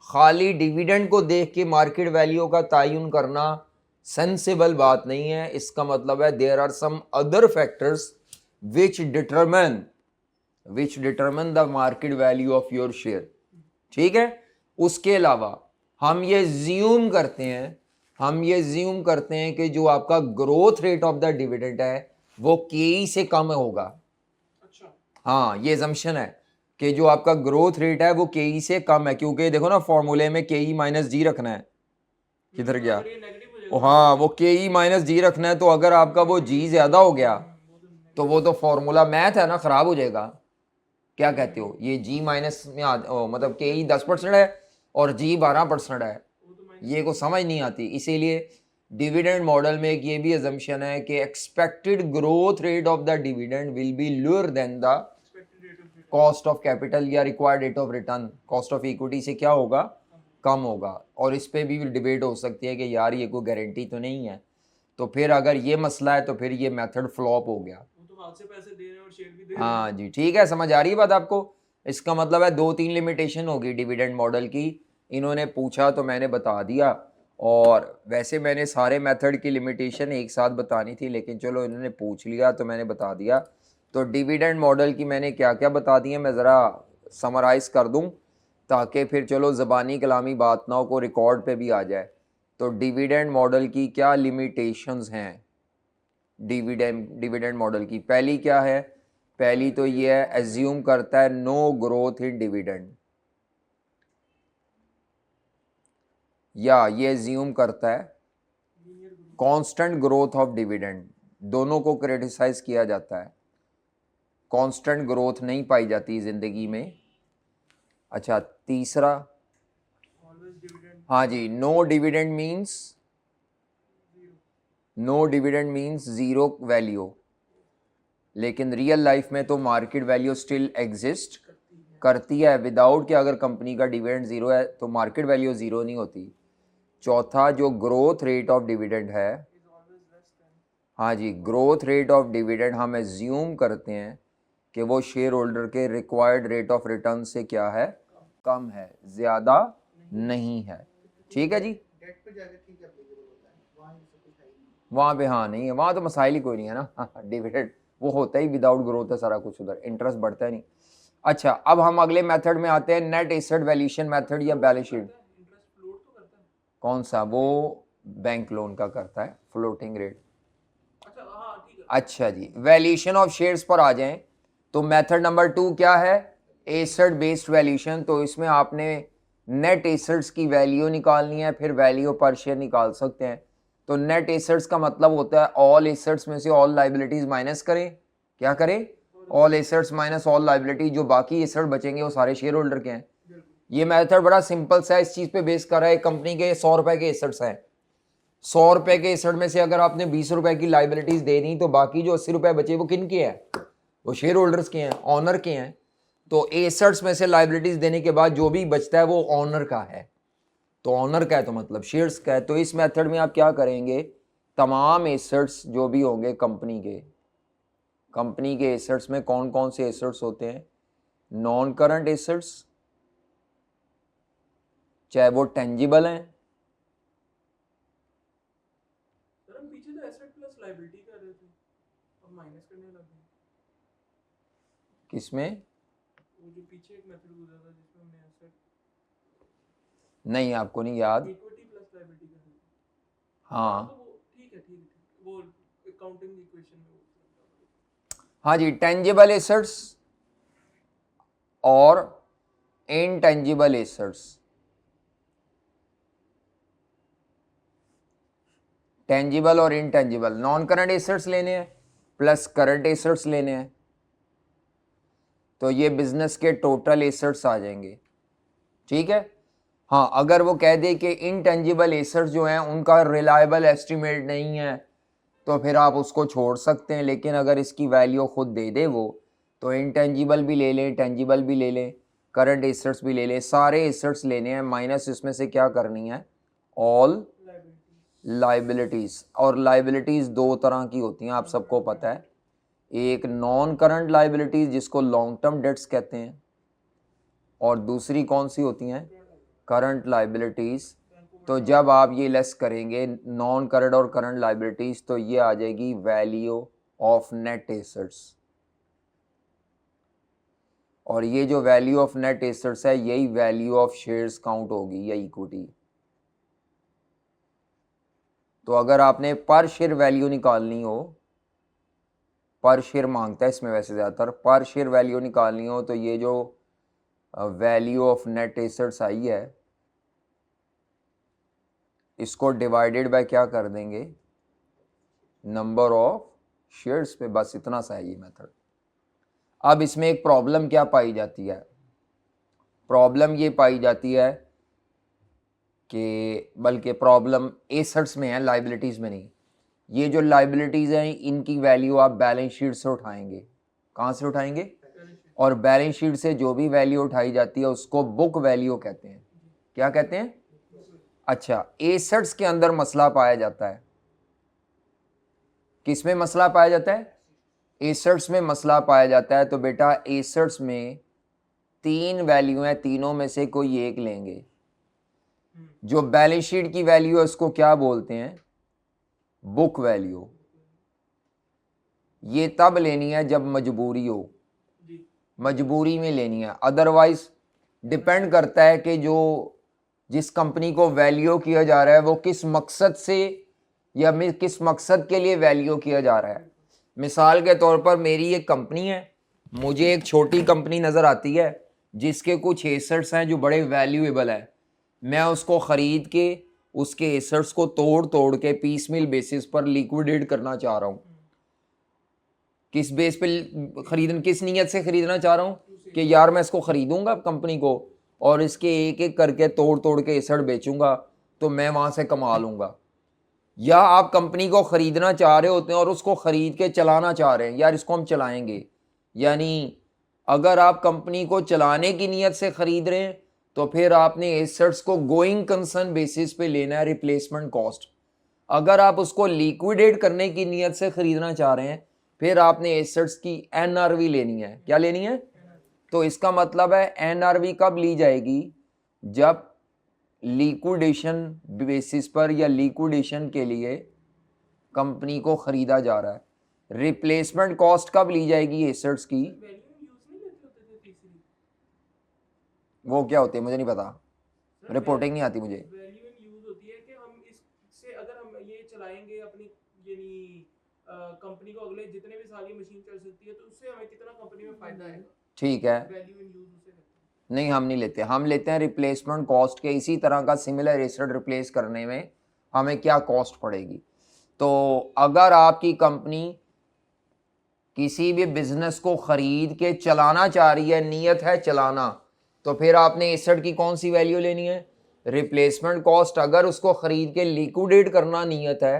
खाली डिविडेंड को देख के मार्केट वैल्यू का तयन करना सेंसिबल बात नहीं है। इसका मतलब है there are some other factors which determine the market value of your share. ठीक है, उसके अलावा हम ये ज्यूम करते हैं कि जो आपका growth rate of the dividend है वो के से कम होगा। अच्छा, हाँ ये assumption है कि जो आपका ग्रोथ रेट है वो के से कम है, क्योंकि देखो ना फॉर्मूले में के माइनस जी रखना है, किधर गया, अगर ये नेगेटिव हो ओ जाएगा हाँ वो के माइनस जी रखना है, तो अगर आपका वो जी ज्यादा हो गया तो वो तो फॉर्मूला मैथ है ना, खराब हो जाएगा। क्या कहते हो, ये जी माइनस में मतलब के 10% है और जी 12% है, ये को समझ नहीं आती। इसीलिए डिविडेंड मॉडल में एक ये भी अजम्पशन है कि expected growth rate of the dividend will be lower than the expected rate of return. Cost of capital या required rate of return, cost of equity से क्या होगा, कम होगा। और इस पे भी डिबेट हो सकती है कि यार ये कोई गारंटी तो नहीं है, तो फिर अगर ये मसला है तो फिर ये मेथड फ्लॉप हो गया। वो तो हाथ से पैसे दे रहे हैं और शेयर भी दे रहे हैं। हाँ जी ठीक है, समझ आ रही है बात आपको। इसका मतलब है 2-3 लिमिटेशन होगी डिविडेंड मॉडल की, इन्होंने पूछा तो मैंने बता दिया, और वैसे मैंने सारे मेथड की लिमिटेशन एक साथ बतानी थी, लेकिन चलो इन्होंने पूछ लिया तो मैंने बता दिया। तो डिविडेंड मॉडल की मैंने क्या क्या बता दिया, मैं ज़रा समराइज कर दूं ताकि फिर चलो ज़बानी कलामी बात ना हो, को रिकॉर्ड पे भी आ जाए। तो डिविडेंड मॉडल की क्या लिमिटेशंस हैं, डिविडेंड मॉडल की पहली क्या है, पहली तो ये है एज्यूम करता है नो ग्रोथ इन डिविडेंड, या ये एज्यूम करता है कांस्टेंट ग्रोथ ऑफ डिविडेंड। दोनों को क्रिटिसाइज किया जाता है, कांस्टेंट ग्रोथ नहीं पाई जाती ज़िंदगी में। अच्छा तीसरा, ऑलवेज डिविडेंड हाँ जी, no dividend means zero value, लेकिन रियल लाइफ में तो मार्केट वैल्यू स्टिल एग्जिस्ट करती है। विदाउट कि अगर कंपनी का डिविडेंड जीरो है तो मार्केट वैल्यू जीरो नहीं होती। चौथा, जो ग्रोथ रेट ऑफ डिविडेंड है, हाँ जी, ग्रोथ रेट ऑफ डिविडेंड हम एज्यूम करते हैं कि वो शेयर होल्डर के रिक्वायर्ड रेट ऑफ रिटर्न से क्या है, कम है, ज़्यादा नहीं है। ठीक है जी, डेट पे जाकर ठीक एप्लीकेबल होता है, वहाँ ये सब कुछ है ही नहीं। वहाँ पे हाँ नहीं है, वहाँ तो मसाइल ही कोई नहीं है ना डिविडेंड वो होता ही विदाउट ग्रोथ है सारा कुछ, उधर इंटरेस्ट बढ़ता है नहीं। अच्छा, अब हम अगले मेथड में आते हैं, नेट एसेट वैल्यूएशन मेथड या बैलेंस शीट। इंटरेस्ट फ्लोट तो करता है। कौन सा? वो बैंक लोन का करता है, फ्लोटिंग रेट। अच्छा हाँ ठीक है। अच्छा जी, वैल्यूएशन ऑफ शेयर्स पर आ जाएं तो मेथड नंबर 2 क्या है, एसेट बेस्ड वैल्यूएशन। तो इसमें आपने नेट एसेट्स की वैल्यू निकालनी है, फिर वैल्यू पर शेयर निकाल सकते हैं। तो नेट एसेट्स का मतलब होता है ऑल एसेट्स में से ऑल लाइबिलिटीज माइनस करें। क्या करें? All assets minus all liability, जो बाकी एसेट बचेंगे वो सारे शेयर होल्डर के हैं। ये मेथड बड़ा सिंपल सा है, इस चीज पे बेस कर रहा है। कंपनी के 100 रुपए के एसेट्स हैं, 100 रुपए के एसेट में से अगर आपने 20 रुपए की लाइबिलिटीज दे दी तो बाकी जो 80 रुपए बचे वो किन के हैं? वो शेयर होल्डर्स के हैं, ऑनर के हैं। तो एसेट्स में से लाइबिलिटीज देने के बाद जो भी बचता है वो ऑनर का है। तो ऑनर का है तो मतलब शेयर्स का है। तो इस मेथड में आप क्या करेंगे, तमाम एसेट्स जो भी होंगे कंपनी के एसेट्स में कौन कौन से एसेट्स होते हैं? नॉन करंट एसेट्स, चाहे वो टेंजिबल हैं। सर हम पीछे तो एसेट प्लस लायबिलिटी कर रहे थे, अब माइनस करने लग गए। किसमें? वो जो पीछे एक मेथड गुजरा था जिसमें हमने एसेट नहीं, आपको नहीं याद? इक्विटी प्लस लायबिलिटी कर रहे थे। हाँ तो वो ठीक है वो अकाउंटिंग इक्वेशन में हाँ जी, टेंजिबल एसेट्स और इनटेंजिबल एसेट्स। टेंजिबल और इनटेंजिबल, नॉन करंट एसेट्स लेने हैं प्लस करंट एसेट्स लेने हैं, तो ये बिजनेस के टोटल एसेट्स आ जाएंगे। ठीक है। हाँ, अगर वो कह दे कि इनटेंजिबल एसेट्स जो हैं उनका रिलायबल एस्टिमेट नहीं है तो फिर आप उसको छोड़ सकते हैं, लेकिन अगर इसकी वैल्यू खुद दे दे वो, तो इनटेंजिबल भी ले लें, टेंजिबल भी ले लें, करंट एसेट्स भी ले लें, सारे एसेट्स लेने हैं, माइनस इसमें से क्या करनी है, ऑल लाइबिलिटीज़। और लाइबिलिटीज़ दो तरह की होती हैं, आप सबको पता है। एक नॉन करंट लाइबिलिटीज़ जिसको लॉन्ग टर्म डेट्स कहते हैं, और दूसरी कौन सी होती हैं? Current liabilities. तो जब आप ये लेस करेंगे नॉन करंट और करंट लाइबिलिटीज़ तो ये आ जाएगी वैल्यू ऑफ नेट एसेट्स। और ये जो वैल्यू ऑफ नेट एसेट्स है यही वैल्यू ऑफ शेयर्स काउंट होगी या इक्विटी। तो अगर आपने पर शेयर वैल्यू निकालनी हो, पर शेयर मांगता है इसमें वैसे ज़्यादातर, पर शेयर वैल्यू निकालनी हो तो ये जो value of net assets I है इसको डिवाइडेड बाय क्या कर देंगे, नंबर ऑफ शेयर्स पे, बस इतना सा है ये मेथड। अब इसमें एक प्रॉब्लम क्या पाई जाती है? प्रॉब्लम ये पाई जाती है कि, बल्कि प्रॉब्लम एसेट्स में है, लाइबिलिटीज़ में नहीं। ये जो लाइबिलिटीज़ हैं इनकी वैल्यू आप बैलेंस शीट से उठाएंगे। कहाँ से उठाएंगे? और बैलेंस शीट से जो भी वैल्यू उठाई जाती है उसको बुक वैल्यू कहते हैं। क्या कहते हैं? अच्छा, एसेट्स के अंदर मसला पाया जाता है। किसमें मसला पाया जाता है? एसेट्स में मसला पाया जाता है। तो बेटा एसेट्स में 3 वैल्यू हैं, तीनों में से कोई एक लेंगे। जो बैलेंस शीट की वैल्यू है उसको क्या बोलते हैं? Book value. ये तब लेनी है जब मजबूरी हो, मजबूरी में लेनी है। अदरवाइज डिपेंड करता है कि जो जिस कंपनी को वैल्यू किया जा रहा है वो किस मकसद से या किस मकसद के लिए वैल्यू किया जा रहा है। मिसाल के तौर पर मेरी एक कंपनी है, मुझे एक छोटी कंपनी नज़र आती है जिसके कुछ एसेट्स हैं जो बड़े वैल्यूएबल है, मैं उसको ख़रीद के उसके एसेट्स को तोड़ तोड़ के पीस मिल बेसिस पर लिक्विडेट करना चाह रहा हूँ। किस बेस पे खरीदना, किस नीयत से खरीदना चाह रहा हूँ कि यार मैं इसको खरीदूंगा कंपनी को और इसके एक एक करके तोड़ तोड़ के एसेट बेचूंगा तो मैं वहाँ से कमा लूँगा। या आप कंपनी को ख़रीदना चाह रहे होते हैं और उसको ख़रीद के चलाना चाह रहे हैं, यार इसको हम चलाएंगे। यानी अगर आप कंपनी को चलाने की नीयत से ख़रीद रहे हैं तो फिर आपने एसेट्स को गोइंग कंसर्न बेसिस पे लेना है, रिप्लेसमेंट कॉस्ट। अगर आप उसको लिक्विडेट करने की नीयत से ख़रीदना चाह रहे हैं फिर आपने एसेट्स की एनआरवी लेनी है। क्या लेनी है? तो इसका मतलब है एनआरवी कब ली जाएगी? जब लिक्विडेशन बेसिस पर या लिक्विडेशन के लिए कंपनी को खरीदा जा रहा है। रिप्लेसमेंट कॉस्ट कब ली जाएगी एसेट्स की? वैल्यू यूज नहीं लेते होते थे तीसरी। वो क्या होती है मुझे नहीं पता, सर, रिपोर्टिंग नहीं आती मुझे। वैल्यू इन यूज होती है कि हम इससे अगर हम ये चलाएंगे अपनी यानी कंपनी को अगले जितने भी साल ये मशीन चल सकती है तो उससे हमें कितना कंपनी में फायदा आएगा। ठीक है, वैल्यू इन यूज उसे कहते हैं। नहीं हम नहीं लेते, हम लेते हैं रिप्लेसमेंट कॉस्ट के। इसी तरह का सिमिलर एसेट रिप्लेस करने में हमें क्या कॉस्ट पड़ेगी। तो अगर आपकी कंपनी किसी भी बिजनेस को खरीद के चलाना चाह रही है, नीयत है चलाना, तो फिर आपने एसेट की कौन सी वैल्यू लेनी है? Replacement cost. अगर उसको खरीद के लिक्विडेट करना नीयत है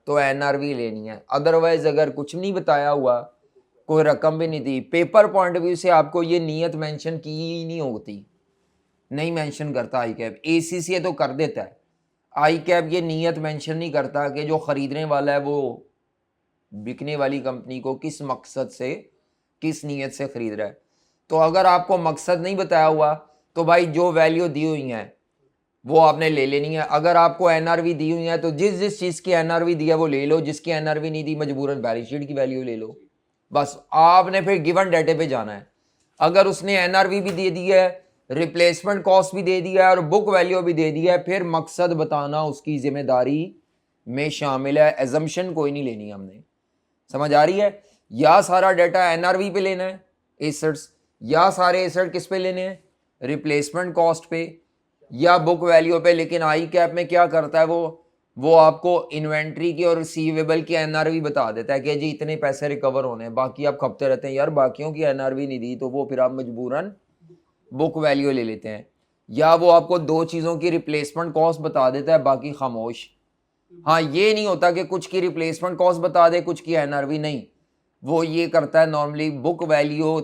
तो एनआरवी लेनी है। अदरवाइज अगर कुछ नहीं बताया हुआ, कोई रकम भी नहीं दी, पेपर पॉइंट ऑफ व्यू से आपको ये नीयत मेंशन की ही नहीं होती, नहीं मेंशन करता आई कैप। एसीसी तो कर देता है, आई कैप ये नीयत मेंशन नहीं करता कि जो खरीदने वाला है वो बिकने वाली कंपनी को किस मकसद से, किस नीयत से खरीद रहा है। तो अगर आपको मकसद नहीं बताया हुआ तो भाई जो वैल्यू दी हुई है वो आपने ले लेनी है। अगर आपको एनआरवी दी हुई है तो जिस जिस चीज़ की एनआरवी दी है वो ले लो, जिसकी एनआरवी नहीं दी मजबूरन बैलेंस शीट की वैल्यू ले लो। बस आपने फिर गिवन डाटे पे जाना है। अगर उसने एनआरवी भी दे दी है, रिप्लेसमेंट कॉस्ट भी दे दिया है और बुक वैल्यू भी दे दिया है, फिर मकसद बताना उसकी जिम्मेदारी में शामिल है। एजम्पशन कोई नहीं लेनी हमने। समझ आ रही है? या सारा डाटा एनआरवी पे लेना है एसेट्स, या सारे एसेट किस पे लेने हैं? रिप्लेसमेंट कॉस्ट पे या बुक वैल्यू पे। लेकिन आई कैप में क्या करता है, वो आपको इन्वेंट्री की और रिसीवेबल की एनआरवी बता देता है कि जी इतने पैसे रिकवर होने हैं, बाकी आप खपते रहते हैं यार बाकियों की एनआरवी नहीं दी, तो वो फिर आप मजबूरन बुक वैल्यू ले लेते हैं। या वो आपको दो चीज़ों की रिप्लेसमेंट कॉस्ट बता देता है, बाकी खामोश। हाँ, ये नहीं होता कि कुछ की रिप्लेसमेंट कॉस्ट बता दे कुछ की एनआरवी नहीं, वो ये करता है नॉर्मली बुक वैल्यू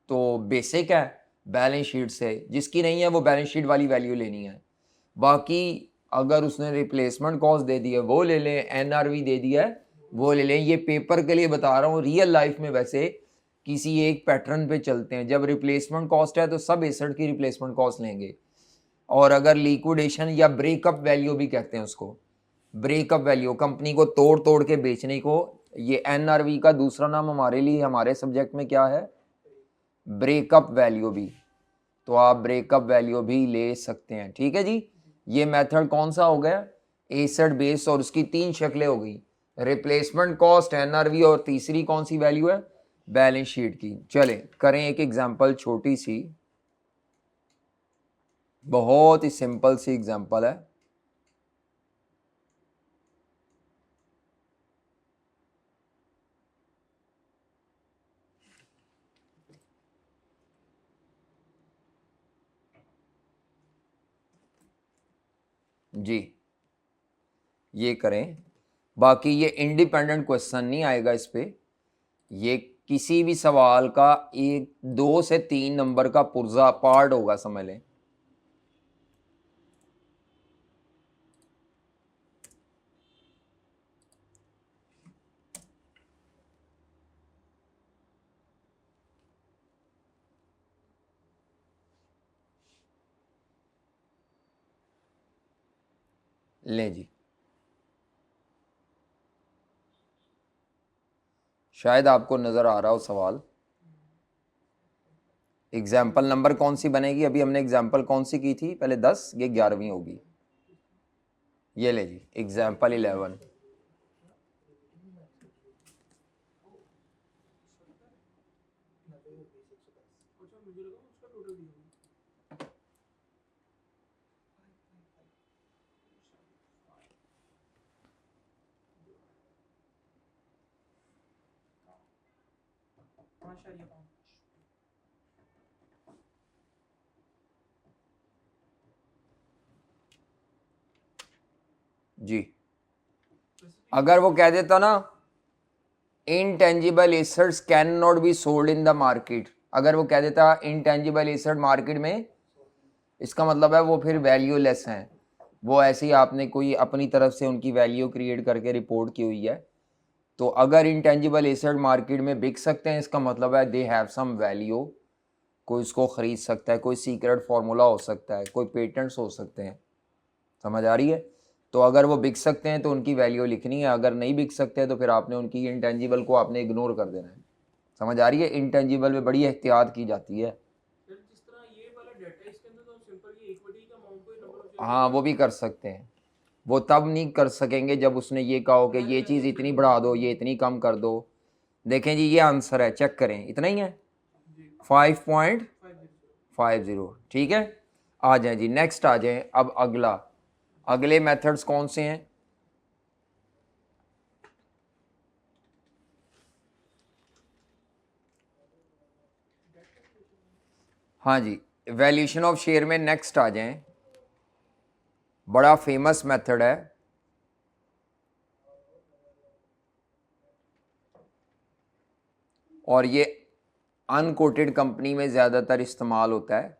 तो बेसिक है बैलेंस शीट से, जिसकी नहीं है वो बैलेंस शीट वाली वैल्यू लेनी है। बाकी अगर उसने रिप्लेसमेंट कॉस्ट दे दी है वो ले लें, एनआरवी दे दिया है वो ले लें। ये पेपर के लिए बता रहा हूँ, रियल लाइफ में वैसे किसी एक पैटर्न पे चलते हैं। जब रिप्लेसमेंट कॉस्ट है तो सब एसेट की रिप्लेसमेंट कॉस्ट लेंगे, और अगर लिक्विडेशन या ब्रेकअप वैल्यू भी कहते हैं उसको, ब्रेकअप वैल्यू कंपनी को तोड़ तोड़ के बेचने को, ये एनआरवी का दूसरा नाम हमारे लिए हमारे सब्जेक्ट में क्या है? ब्रेकअप वैल्यू भी। तो आप ब्रेकअप वैल्यू भी ले सकते हैं। ठीक है जी, ये मेथड कौन सा हो गया? एसेट बेस्ड, और उसकी तीन शक्लें हो गई, रिप्लेसमेंट कॉस्ट, एनआरवी, और तीसरी कौन सी वैल्यू है? बैलेंस शीट की। चलें करें एक एग्जांपल, छोटी सी, बहुत ही सिंपल सी एग्जांपल है। जी ये करें, बाकी ये इंडिपेंडेंट क्वेश्चन नहीं आएगा इस पे, ये किसी भी सवाल का 1 2 से 3 नंबर का पुर्जा पार्ट होगा, समझ लें। लें जी, शायद आपको नज़र आ रहा हो सवाल। एग्जाम्पल नंबर कौन सी बनेगी? अभी हमने एग्जाम्पल कौन सी की थी पहले? 10, ये 11वीं होगी। ये ले जी, एग्जाम्पल 11। अच्छा, मुझे लगा उसका टोटल दिया हुआ। हाँ, शायद ये पाऊँ। जी, अगर वो कह देता ना intangible assets can not be sold in the market, अगर वो कह देता इंटेंजिबल एसेट मार्केट में, इसका मतलब है वो फिर वैल्यूलेस हैं, वो ऐसे ही आपने कोई अपनी तरफ से उनकी वैल्यू क्रिएट करके रिपोर्ट की हुई है। तो अगर इंटेंजिबल एसेट मार्केट में बिक सकते हैं, इसका मतलब है दे हैव सम वैल्यू, कोई उसको ख़रीद सकता है, कोई सीक्रेट फार्मूला हो सकता है, कोई पेटेंट्स हो सकते हैं, समझ आ रही है। तो अगर वो बिक सकते हैं तो उनकी वैल्यू लिखनी है, अगर नहीं बिक सकते हैं तो फिर आपने उनकी इंटेंजिबल को आपने इग्नोर कर देना है, समझ आ रही है। इंटेंजिबल में बड़ी एहतियात की जाती है। सर जिस तरह ये वाला डाटा इसके अंदर तो सिंपल ये इक्विटी का अमाउंट को नंबर ऑफ शेयर, हाँ वो भी कर सकते हैं, वो तब नहीं कर सकेंगे जब उसने ये कहा हो कि ये चीज़ इतनी बढ़ा दो, ये इतनी कम कर दो। देखें जी, ये आंसर है, चेक करें, इतना ही है, 5.50, ठीक है। आ जाए जी, नेक्स्ट आ जाए। अब अगले मेथड्स कौन से हैं? हाँ जी, वैल्यूएशन ऑफ शेयर में नेक्स्ट आ जाएं, बड़ा फेमस मेथड है, और ये अनकोटेड कंपनी में ज़्यादातर इस्तेमाल होता है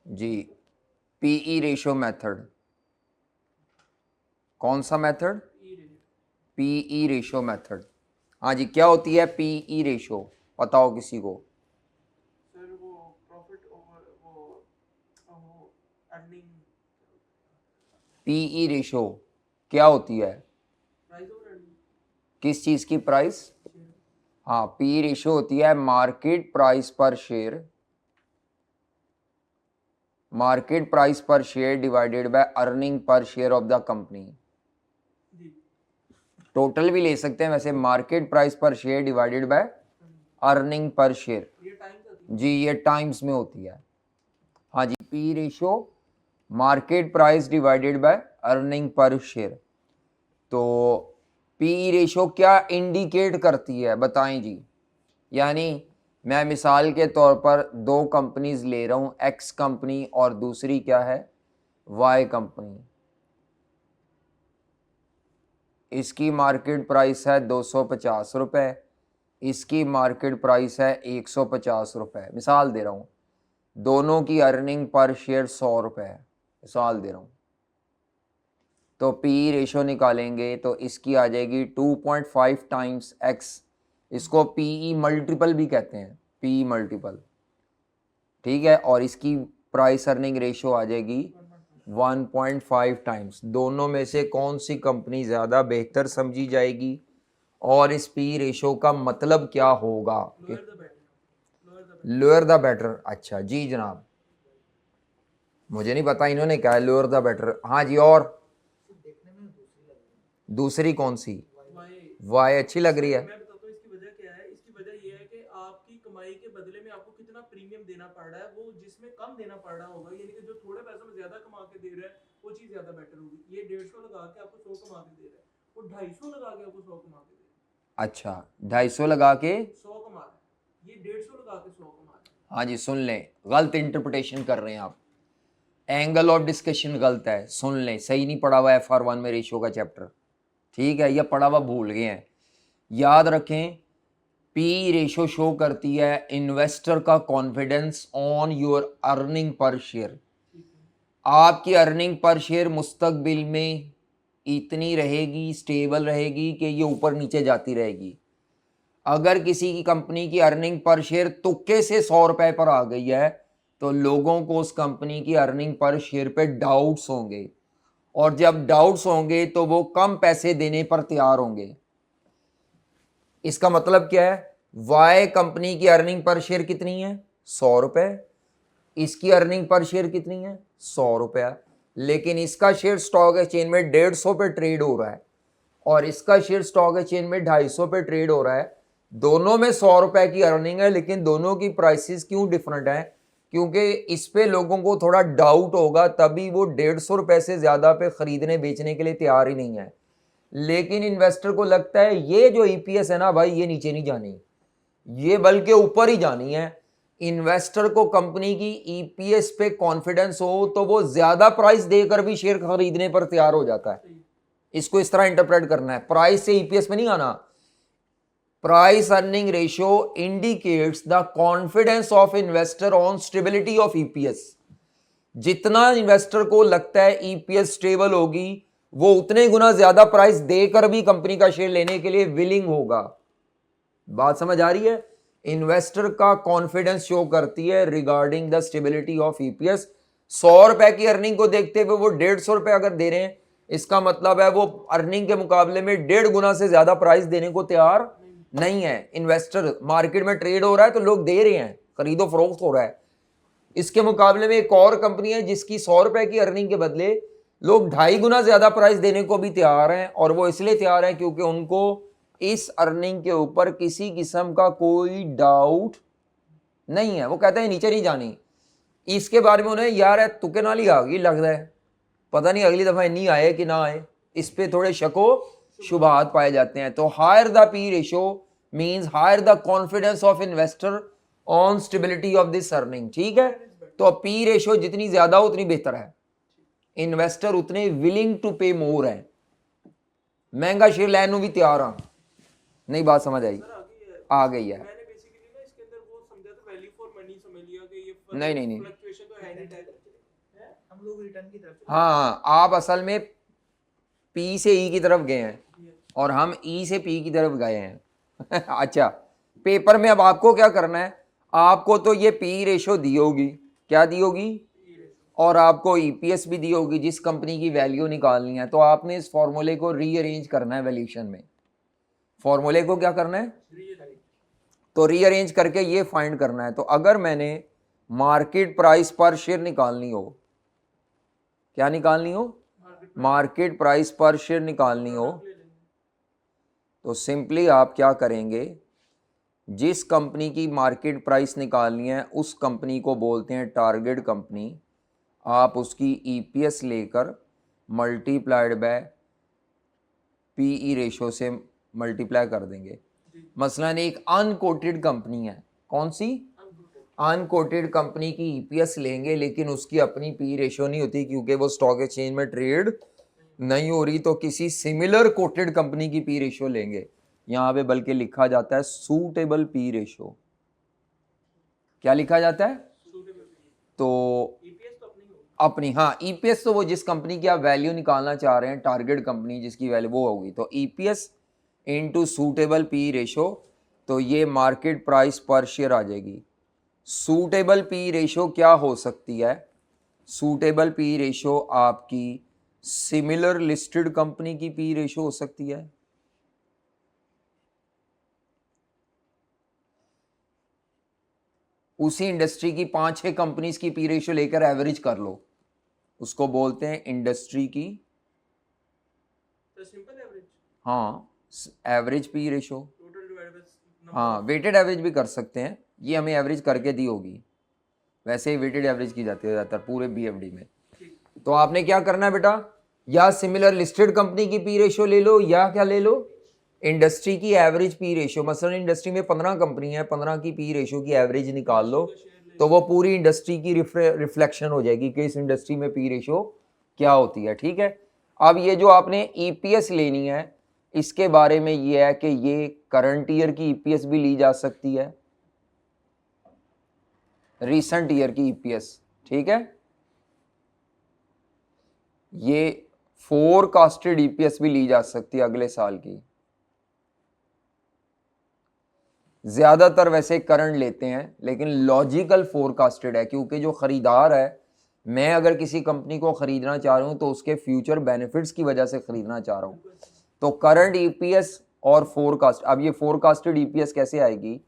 जी। पीई रेशो मेथड, कौन सा मेथड? PE ratio method. हाँ जी, क्या होती है पीई रेशो, बताओ किसी को। सर वो प्रॉफिट ओवर वो अर्निंग, पीई रेशो क्या होती है? प्राइस ओवर अर्निंग, किस चीज़ की प्राइस? हाँ, पी रेशो होती है market price per share, market price per share divided by earning per share of the company. Total भी ले सकते हैं वैसे, market price per share divided by earning per share, ये टाइम्स जी ये टाइम्स में होती है। हाँ जी, P ratio market price divided by earning per share. तो पी रेशो क्या इंडिकेट करती है, बताएं जी। यानी मैं मिसाल के तौर पर दो कंपनीज ले रहा हूं, एक्स कंपनी और दूसरी क्या है, वाई कंपनी। इसकी मार्केट प्राइस है 250 रुपये, इसकी मार्केट प्राइस है 150 रुपये, मिसाल दे रहा हूं। दोनों की अर्निंग पर शेयर 100 रुपये, मिसाल दे रहा हूं। तो पी रेशो निकालेंगे तो इसकी आ जाएगी 2.5 टाइम्स एक्स, इसको पीई मल्टीपल भी कहते हैं, पीई मल्टीपल, ठीक है। और इसकी प्राइस अर्निंग रेशो आ जाएगी 1.5 टाइम्स। दोनों में से कौन सी कंपनी ज़्यादा बेहतर समझी जाएगी, और इस पी रेशो का मतलब क्या होगा? Lower the better. अच्छा जी जनाब, मुझे नहीं पता इन्होंने क्या है लोअर द बेटर। हाँ जी, और देखने में दूसरी लग रही है। दूसरी कौन सी? वाई। वाई अच्छी लग रही है। मैं बताता हूँ इसकी वजह क्या है। इसकी वजह ये है कि आपकी कमाई के बदले में आपको कितना प्रीमियम देना पड़ रहा है, वो जिसमें कम देना पड़ रहा होगा, यानी कि जो थोड़े पैसों में ज्यादा कमा के दे रहा है वो चीज ज्यादा बेटर होगी। ये 150 लगा के आपको 100 कमा के दे रहा है, वो 250 लगा के आपको 100 कमा के दे रहा है। अच्छा, 250 लगा के 100 कमा रहा है, ये 150 लगा के 100 कमा रहा है। हाँ जी, सुन लें, गलत इंटरप्रिटेशन कर रहे हैं आप, एंगल ऑफ डिस्कशन गलत है, सुन लें, सही नहीं पढ़ा हुआ है FR1 में रेशियो का चैप्टर, ठीक है, ये पढ़ा हुआ भूल गए हैं। याद रखें, पी रेशो शो करती है इन्वेस्टर का confidence on your earning per share. आपकी अर्निंग पर शेयर मुस्तकबिल में इतनी रहेगी, स्टेबल रहेगी कि ये ऊपर नीचे जाती रहेगी। अगर किसी की कंपनी की अर्निंग पर शेयर तुक्के से 100 रुपए पर आ गई है तो लोगों को उस कंपनी की अर्निंग पर शेयर पे डाउट्स होंगे, और जब डाउट्स होंगे तो वो कम पैसे देने पर तैयार होंगे। इसका मतलब क्या है, वाई कंपनी की अर्निंग पर शेयर कितनी है? 100 रुपए। इसकी अर्निंग पर शेयर कितनी है? 100 रुपया। लेकिन इसका शेयर स्टॉक एक्सचेंज में 150 पे ट्रेड हो रहा है और इसका शेयर स्टॉक एक्सचेंज में 250 पे ट्रेड हो रहा है। दोनों में 100 रुपए की अर्निंग है, लेकिन दोनों की प्राइसेस क्यों डिफरेंट है? क्योंकि इस पे लोगों को थोड़ा डाउट होगा, तभी वो 150 रुपए से ज़्यादा पे ख़रीदने बेचने के लिए तैयार ही नहीं है। लेकिन इन्वेस्टर को लगता है ये जो EPS है ना भाई, ये नीचे नहीं जानी, ये बल्कि ऊपर ही जानी है। इन्वेस्टर को कंपनी की ईपीएस पे कॉन्फिडेंस हो तो वो ज्यादा प्राइस देकर भी शेयर खरीदने पर तैयार हो जाता है। इसको इस तरह इंटरप्रेट करना है, प्राइस से ईपीएस में नहीं आना। Price earning ratio indicates the confidence of investor on stability of EPS. जितना इन्वेस्टर को लगता है ईपीएस स्टेबल होगी, वो उतने गुना ज्यादा प्राइस देकर भी कंपनी का शेयर लेने के लिए विलिंग होगा। बात समझ आ रही है? इन्वेस्टर का कॉन्फिडेंस शो करती है regarding the stability of EPS. 100 रुपए की अर्निंग को देखते हुए वो 150 रुपए अगर दे रहे हैं, इसका मतलब है वो अर्निंग के मुकाबले में 1.5 गुना से ज्यादा प्राइस देने को तैयार नहीं है। इन्वेस्टर मार्केट में ट्रेड हो रहा है तो लोग दे रहे हैं, खरीदो फरोख्त हो रहा है। इसके मुकाबले में एक और कंपनी है जिसकी 100 रुपए की अर्निंग के बदले लोग 2.5 गुना ज्यादा प्राइस देने को भी तैयार हैं, और वो इसलिए तैयार है क्योंकि उनको इस अर्निंग के ऊपर किसी किस्म का कोई डाउट नहीं है। वो कहते हैं नीचे नहीं जानी। इसके बारे में उन्हें यार है तुके नाल ही आ गई लग रहा है, पता नहीं अगली दफा नहीं आए कि ना आए, इस पे थोड़े शको शुबात पाए जाते हैं। तो higher the P ratio means higher the confidence of investor on stability of this earning. ठीक है, तो पी रेशो जितनी ज्यादा उतनी बेहतर है, इन्वेस्टर उतने विलिंग टू पे मोर है, महंगा शेयर लेने भी तैयार हाँ। नहीं बात समझ आई? आ गई है। मैंने बेसिकली ना इसके अंदर वो समझा था वैल्यू फॉर मनी, समझ लिया कि ये नहीं फ्लक्चुएशन तो है नहीं टाइप है। हम लोग रिटर्न की तरफ हाँ, आप असल में पी से ई की तरफ गए हैं और हम ई से पी की तरफ गए हैं। अच्छा, पेपर में अब आपको क्या करना है, आपको तो ये पी रेशो दी होगी, क्या दी होगी, और आपको ईपीएस भी दी होगी जिस कंपनी की वैल्यू निकालनी है। तो आपने इस फॉर्मूले को रीअरेंज करना है वैल्यूएशन में। फॉर्मूले को क्या करना है, तो रीअरेंज करके ये फाइंड करना है। तो अगर मैंने मार्केट प्राइस पर शेयर निकालनी हो, क्या निकालनी हो, मार्केट प्राइस पर शेयर निकालनी हो, तो सिंपली आप क्या करेंगे, जिस कंपनी की मार्केट प्राइस निकालनी है उस कंपनी को बोलते हैं टारगेट कंपनी। आप उसकी ईपीएस लेकर मल्टीप्लाइड बाय पीई रेशो से मल्टीप्लाई कर देंगे। मसलन एक अनकोटेड कंपनी है, कौन सी, अनकोटेड कंपनी की ईपीएस लेंगे, लेकिन उसकी अपनी पी रेशो नहीं होती क्योंकि वो स्टॉक एक्सचेंज में ट्रेड नहीं हो रही, तो किसी सिमिलर कोटेड कंपनी की पी रेशो लेंगे। यहाँ पे बल्कि लिखा जाता है सूटेबल पी रेशो। क्या लिखा जाता है, तो अपनी, हाँ ईपीएस तो वो जिस कंपनी की आप वैल्यू निकालना चाह रहे हैं, टारगेट कंपनी जिसकी वैल्यू वो होगी, तो EPS into suitable P ratio, तो ये मार्केट प्राइस पर शेयर आ जाएगी। सूटेबल पी रेशो क्या हो सकती है, सूटेबल पी रेशो आपकी सिमिलर लिस्टेड कंपनी की पी रेशो हो सकती है। उसी इंडस्ट्री की 5-6 कंपनीज की पी रेशो लेकर एवरेज कर लो, उसको बोलते हैं इंडस्ट्री की, तो सिंपल एवरेज, हाँ average P ratio, total divide by, हाँ वेटेड एवरेज भी कर सकते हैं, ये हमें एवरेज करके दी होगी, वैसे ही वेटेड एवरेज की जाती है ज़्यादातर पूरे बीएफडी में। तो आपने क्या करना है बेटा, या सिमिलर लिस्टेड कंपनी की पी रेशो ले लो, या क्या ले लो, इंडस्ट्री की एवरेज पी रेशो। मसलन इंडस्ट्री में 15 कंपनी है, 15 की पी रेशो की एवरेज निकाल लो, तो वो पूरी इंडस्ट्री की रिफ्लेक्शन हो जाएगी कि इस इंडस्ट्री में पी रेशो क्या होती है। ठीक है, अब ये जो आपने ईपीएस लेनी है, इसके बारे में ये है कि ये करंट ईयर की ईपीएस भी ली जा सकती है, रीसेंट ईयर की ईपीएस। ठीक है, ये फोरकास्टेड ईपीएस भी ली जा सकती है अगले साल की। ज्यादातर वैसे करंट लेते हैं, लेकिन लॉजिकल फोरकास्टेड है, क्योंकि जो खरीदार है, मैं अगर किसी कंपनी को खरीदना चाह रहा हूं तो उसके फ्यूचर बेनिफिट्स की वजह से खरीदना चाह रहा हूं। तो करंट ईपीएस और फोरकास्ट, अब ये फोरकास्टेड ईपीएस कैसे आएगी,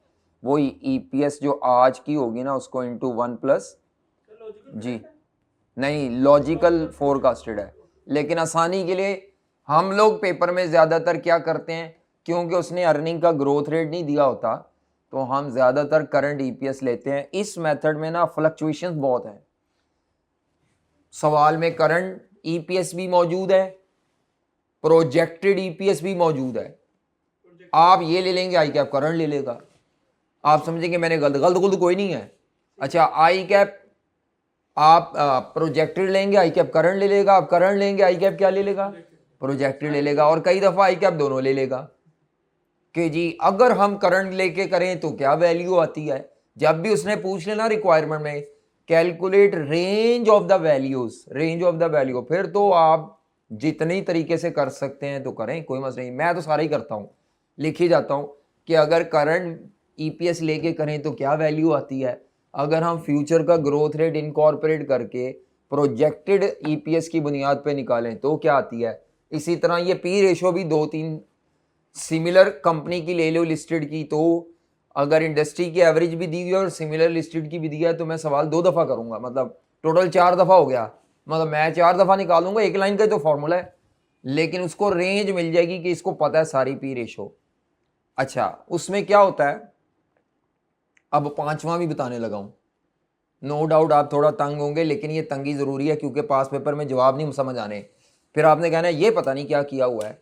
वो ईपीएस जो आज की होगी ना उसको इंटू 1+ जी, नहीं लॉजिकल फोरकास्टेड है, लेकिन आसानी के लिए हम लोग पेपर में ज़्यादातर क्या करते हैं, क्योंकि उसने अर्निंग का ग्रोथ रेट नहीं दिया होता, तो हम ज़्यादातर करंट ईपीएस लेते हैं। इस मेथड में ना फ्लक्चुएशंस बहुत हैं, सवाल में करंट ईपीएस भी मौजूद है, प्रोजेक्टेड ईपीएस भी मौजूद है। आप ये ले लेंगे, आई क्या करंट ले लेगा, आप समझेंगे मैंने गलत कोई नहीं है, अच्छा आई कैप आप प्रोजेक्टेड लेंगे, आई कैप करंट ले लेगा, आप करंट लेंगे आई कैप क्या ले लेगा, प्रोजेक्टेड ले लेगा, और कई दफ़ा आई कैप दोनों ले लेगा कि जी अगर हम करंट लेके करें तो क्या वैल्यू आती है। जब भी उसने पूछ लेना रिक्वायरमेंट में calculate range of the values, range of the value, फिर तो आप जितनी तरीके से कर सकते हैं तो करें, कोई मसला नहीं। मैं तो सारा ही करता हूँ, लिख ही जाता हूँ कि अगर करंट ईपीएस लेके करें तो क्या वैल्यू आती है, अगर हम फ्यूचर का ग्रोथ रेट इनकॉर्पोरेट करके प्रोजेक्टेड ईपीएस की बुनियाद पे निकालें तो क्या आती है। इसी तरह ये पी रेशो भी 2-3 सिमिलर कंपनी की ले लो लिस्टेड की, तो अगर इंडस्ट्री की एवरेज भी दी हुई है और सिमिलर लिस्टेड की भी दी है तो मैं सवाल 2 दफ़ा करूंगा, मतलब टोटल 4 दफ़ा हो गया, मतलब मैं 4 दफ़ा निकालूंगा, एक लाइन का तो फॉर्मूला है, लेकिन उसको रेंज मिल जाएगी कि इसको पता है सारी पी रेशो। अच्छा उसमें क्या होता है, अब 5वां भी बताने लगा हूं। नो डाउट आप थोड़ा तंग होंगे, लेकिन ये तंगी ज़रूरी है क्योंकि पास पेपर में जवाब नहीं समझ आने, फिर आपने कहना है ये पता नहीं क्या किया हुआ है।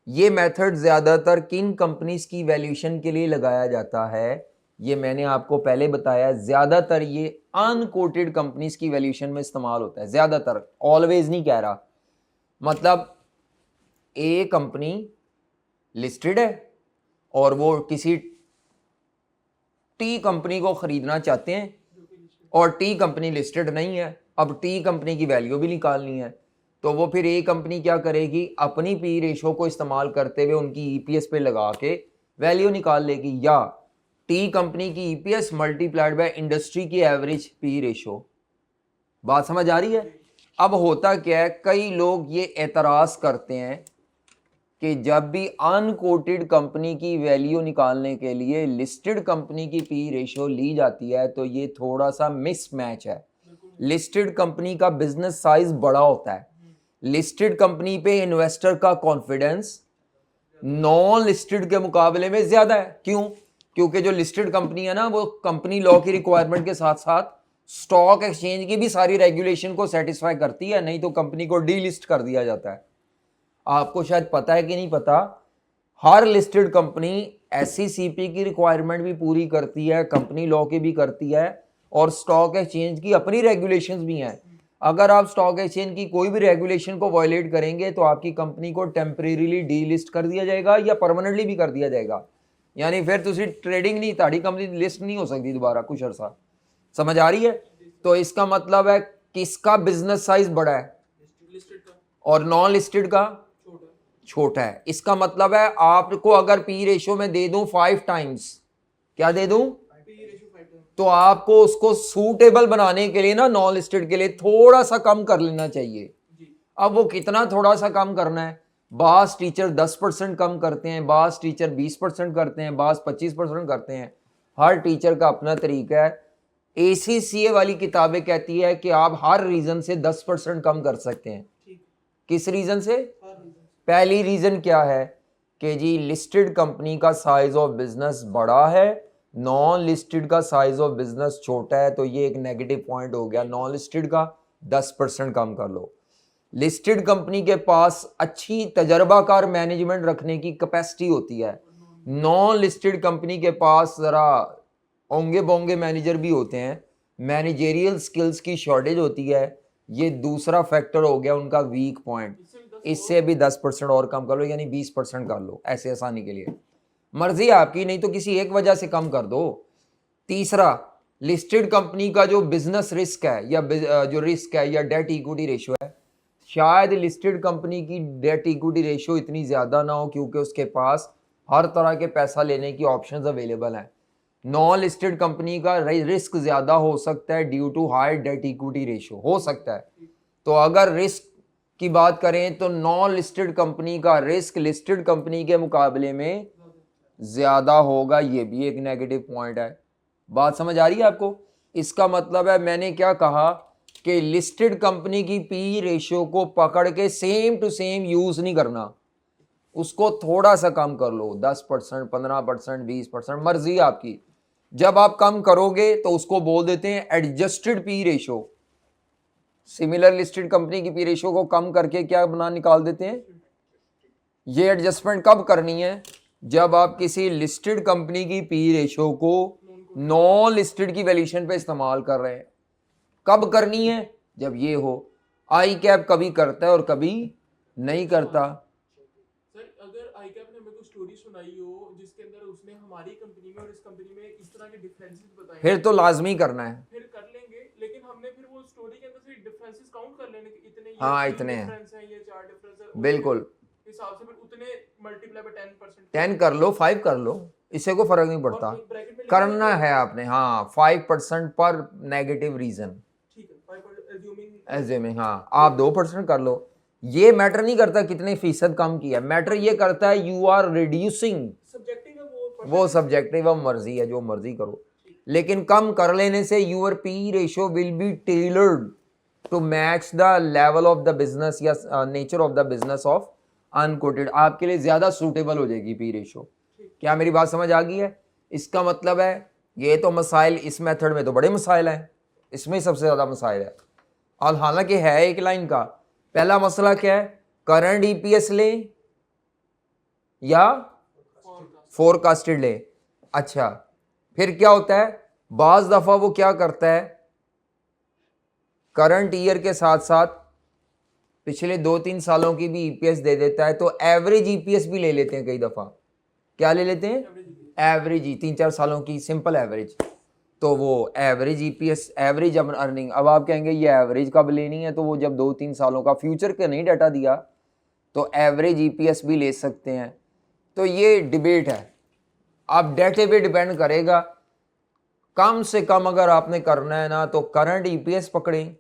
ये मेथड ज़्यादातर किन कंपनीज की वैल्यूएशन के लिए लगाया जाता है, ये मैंने आपको पहले बताया, ज़्यादातर ये अनकोटेड कंपनीज की वैल्यूएशन में इस्तेमाल होता है, ज़्यादातर, ऑलवेज नहीं कह रहा। मतलब ए कंपनी लिस्टेड है और वो किसी टी कंपनी को ख़रीदना चाहते हैं और टी कंपनी लिस्टेड नहीं है, अब टी कंपनी की वैल्यू भी निकालनी है, तो वो फिर ए कंपनी क्या करेगी, अपनी पी रेशो को इस्तेमाल करते हुए उनकी ईपीएस पे लगा के वैल्यू निकाल लेगी, या टी कंपनी की ईपीएस मल्टीप्लाइड बाय इंडस्ट्री की एवरेज पी रेशो। बात समझ आ रही है। अब होता क्या है, कई लोग ये एतराज़ करते हैं कि जब भी अनकोटेड कंपनी की वैल्यू निकालने के लिए लिस्टेड कंपनी की पी रेशो ली जाती है तो ये थोड़ा सा मिसमैच है। लिस्टेड कंपनी का बिजनेस साइज बड़ा होता है, लिस्टेड कंपनी पे इन्वेस्टर का कॉन्फिडेंस नॉन लिस्टेड के मुकाबले में ज्यादा है। क्यों? क्योंकि जो लिस्टेड कंपनी है ना वो कंपनी लॉ की रिक्वायरमेंट के साथ साथ स्टॉक एक्सचेंज की भी सारी रेगुलेशन को सेटिस्फाई करती है, नहीं तो कंपनी को डीलिस्ट कर दिया जाता है। आपको शायद पता है कि नहीं पता, हर लिस्टेड कंपनी एससीसीपी की रिक्वायरमेंट भी पूरी करती है, कंपनी लॉ की भी करती है, और स्टॉक एक्सचेंज की अपनी रेगुलेशंस भी हैं। अगर आप स्टॉक एक्सचेंज की कोई भी रेगुलेशन को वायलेट करेंगे तो आपकी कंपनी को टेम्परेरीली डीलिस्ट कर दिया जाएगा या परमानेंटली भी कर दिया जाएगा, यानी फिर तुसी ट्रेडिंग नहीं, ताड़ी कंपनी लिस्ट नहीं हो सकती दोबारा कुछ अर्सा। समझ आ रही है। तो इसका मतलब है किसका बिजनेस साइज बड़ा है लिस्टेड का और नॉन लिस्टेड का छोटा छोटा है। इसका मतलब है आपको अगर पी रेशो में दे दूं 5 टाइम्स, क्या दे दूं, पी रेशियो 5 टाइम्स, तो आपको उसको सूटेबल बनाने के लिए ना नॉन लिस्टेड के लिए थोड़ा सा कम कर लेना चाहिए। जी अब वो कितना थोड़ा सा कम करना है, बास टीचर 10% कम करते हैं, बास टीचर 20% करते हैं, बास 25% करते हैं, हर टीचर का अपना तरीका है। एसीसीए वाली किताबें कहती है कि आप हर रीजन से 10% कम कर सकते हैं। ठीक, किस रीजन से? हर रीजन पहली रीजन क्या है कि जी लिस्टेड कंपनी का साइज ऑफ बिजनेस बड़ा है, नॉन लिस्टेड का साइज ऑफ बिजनेस छोटा है, तो ये एक नेगेटिव पॉइंट हो गया। नॉन लिस्टेड का 10% कम कर लो। लिस्टेड कंपनी के पास अच्छी तजर्बाकार मैनेजमेंट रखने की कैपेसिटी होती है, नॉन लिस्टेड कंपनी के पास ज़रा ओंगे बोंगे मैनेजर भी होते हैं, मैनेजेरियल स्किल्स की शॉर्टेज होती है। ये दूसरा फैक्टर हो गया उनका वीक पॉइंट। इससे भी 10% और कम कर लो, यानी 20% कर लो, ऐसे आसानी के लिए। मर्जी आपकी, नहीं तो किसी एक वजह से कम कर दो। तीसरा, लिस्टेड कंपनी का जो बिजनेस रिस्क है या जो रिस्क है या डेट इक्विटी रेशियो है, शायद लिस्टेड कंपनी की डेट इक्विटी रेशियो इतनी ज़्यादा ना हो क्योंकि उसके पास हर तरह के पैसा लेने की ऑप्शंस अवेलेबल हैं। नॉन लिस्टेड कंपनी का रिस्क ज़्यादा हो सकता है due to high debt equity ratio, हो सकता है। तो अगर रिस्क की बात करें तो नॉन लिस्टेड कंपनी का रिस्क लिस्टेड कंपनी के मुकाबले में ज़्यादा होगा, ये भी एक नेगेटिव पॉइंट है। बात समझ आ रही है आपको? इसका मतलब है मैंने क्या कहा कि लिस्टेड कंपनी की पी रेशियो को पकड़ के सेम टू सेम यूज़ नहीं करना, उसको थोड़ा सा कम कर लो, 10%, 15%, 20%, मर्जी आपकी। जब आप कम करोगे तो उसको बोल देते हैं adjusted P ratio. Similar listed company की पी रेशियो को कम करके क्या बना निकाल देते हैं। ये एडजस्टमेंट कब करनी है? जब आप किसी लिस्टेड कंपनी की पी रेशियो को नॉन लिस्टेड की वैल्यूएशन पे इस्तेमाल कर रहे हैं। कब करनी है? जब ये हो। आई कैप कभी करता है और कभी नहीं करता। सर अगर आई कैप ने मेरे को स्टोरी सुनाई हो जिसके अंदर उसने हमारी कंपनी में और इस कंपनी में इस तरह के डिफरेंसेस बताए फिर तो लाजमी करना है। फिर कर लेंगे, लेकिन हमने फिर वो स्टोरी के अंदर से डिफरेंसेस काउंट कर लेने कि इतने ये हाँ, 3 इतने हैं। डिफरेंस हैं, ये 4 डिफरेंस है, बिल्कुल। हिसाब से फिर उतने मल्टीप्लाई बाय 10% 10 कर लो, 5 कर लो, इससे कोई फर्क नहीं पड़ता। और एक ब्रैकेट में लिखा करना हुआ है आपने, हाँ 5% पर नेगेटिव रीजन ठीक है 5% एज्यूमिंग एज्यूमिंग, हाँ आप 2% कर लो। ये मैटर नहीं करता कितने फीसद कम किया, मैटर ये करता है यू आर रिड्यूसिंग। सब्जेक्टिव है वो सब्जेक्टिव है, मर्जी है, जो मर्जी करो, लेकिन कम कर लेने से your P ratio will be tailored to match the level of the business या nature of the business of unquoted. आपके लिए ज्यादा सूटेबल हो जाएगी पी रेशियो। क्या मेरी बात समझ आ गई है? इसका मतलब है ये तो मसाइल, इस मेथड में तो बड़े मसाइल हैं, इसमें सबसे ज्यादा मसाइल है। और हालांकि है एक लाइन का। पहला मसला क्या है? करंट ईपीएस ले या फोरकास्टेड ले। अच्छा, फिर क्या होता है? बाज दफा वो क्या करता है, करंट ईयर के साथ साथ पिछले 2-3 सालों की भी ईपीएस दे देता है, तो एवरेज ईपीएस भी ले लेते हैं कई दफा। क्या ले लेते हैं? एवरेज ही, 3-4 सालों की सिंपल एवरेज। तो वो एवरेज ईपीएस, एवरेज अर्निंग। अब आप कहेंगे ये एवरेज कब लेनी है? तो वो जब 2-3 सालों का फ्यूचर का नहीं डाटा दिया तो एवरेज ईपीएस भी ले सकते हैं। तो ये डिबेट है, अब डाटे पे डिपेंड करेगा। कम से कम अगर आपने करना है ना तो करंट ईपीएस पकड़ें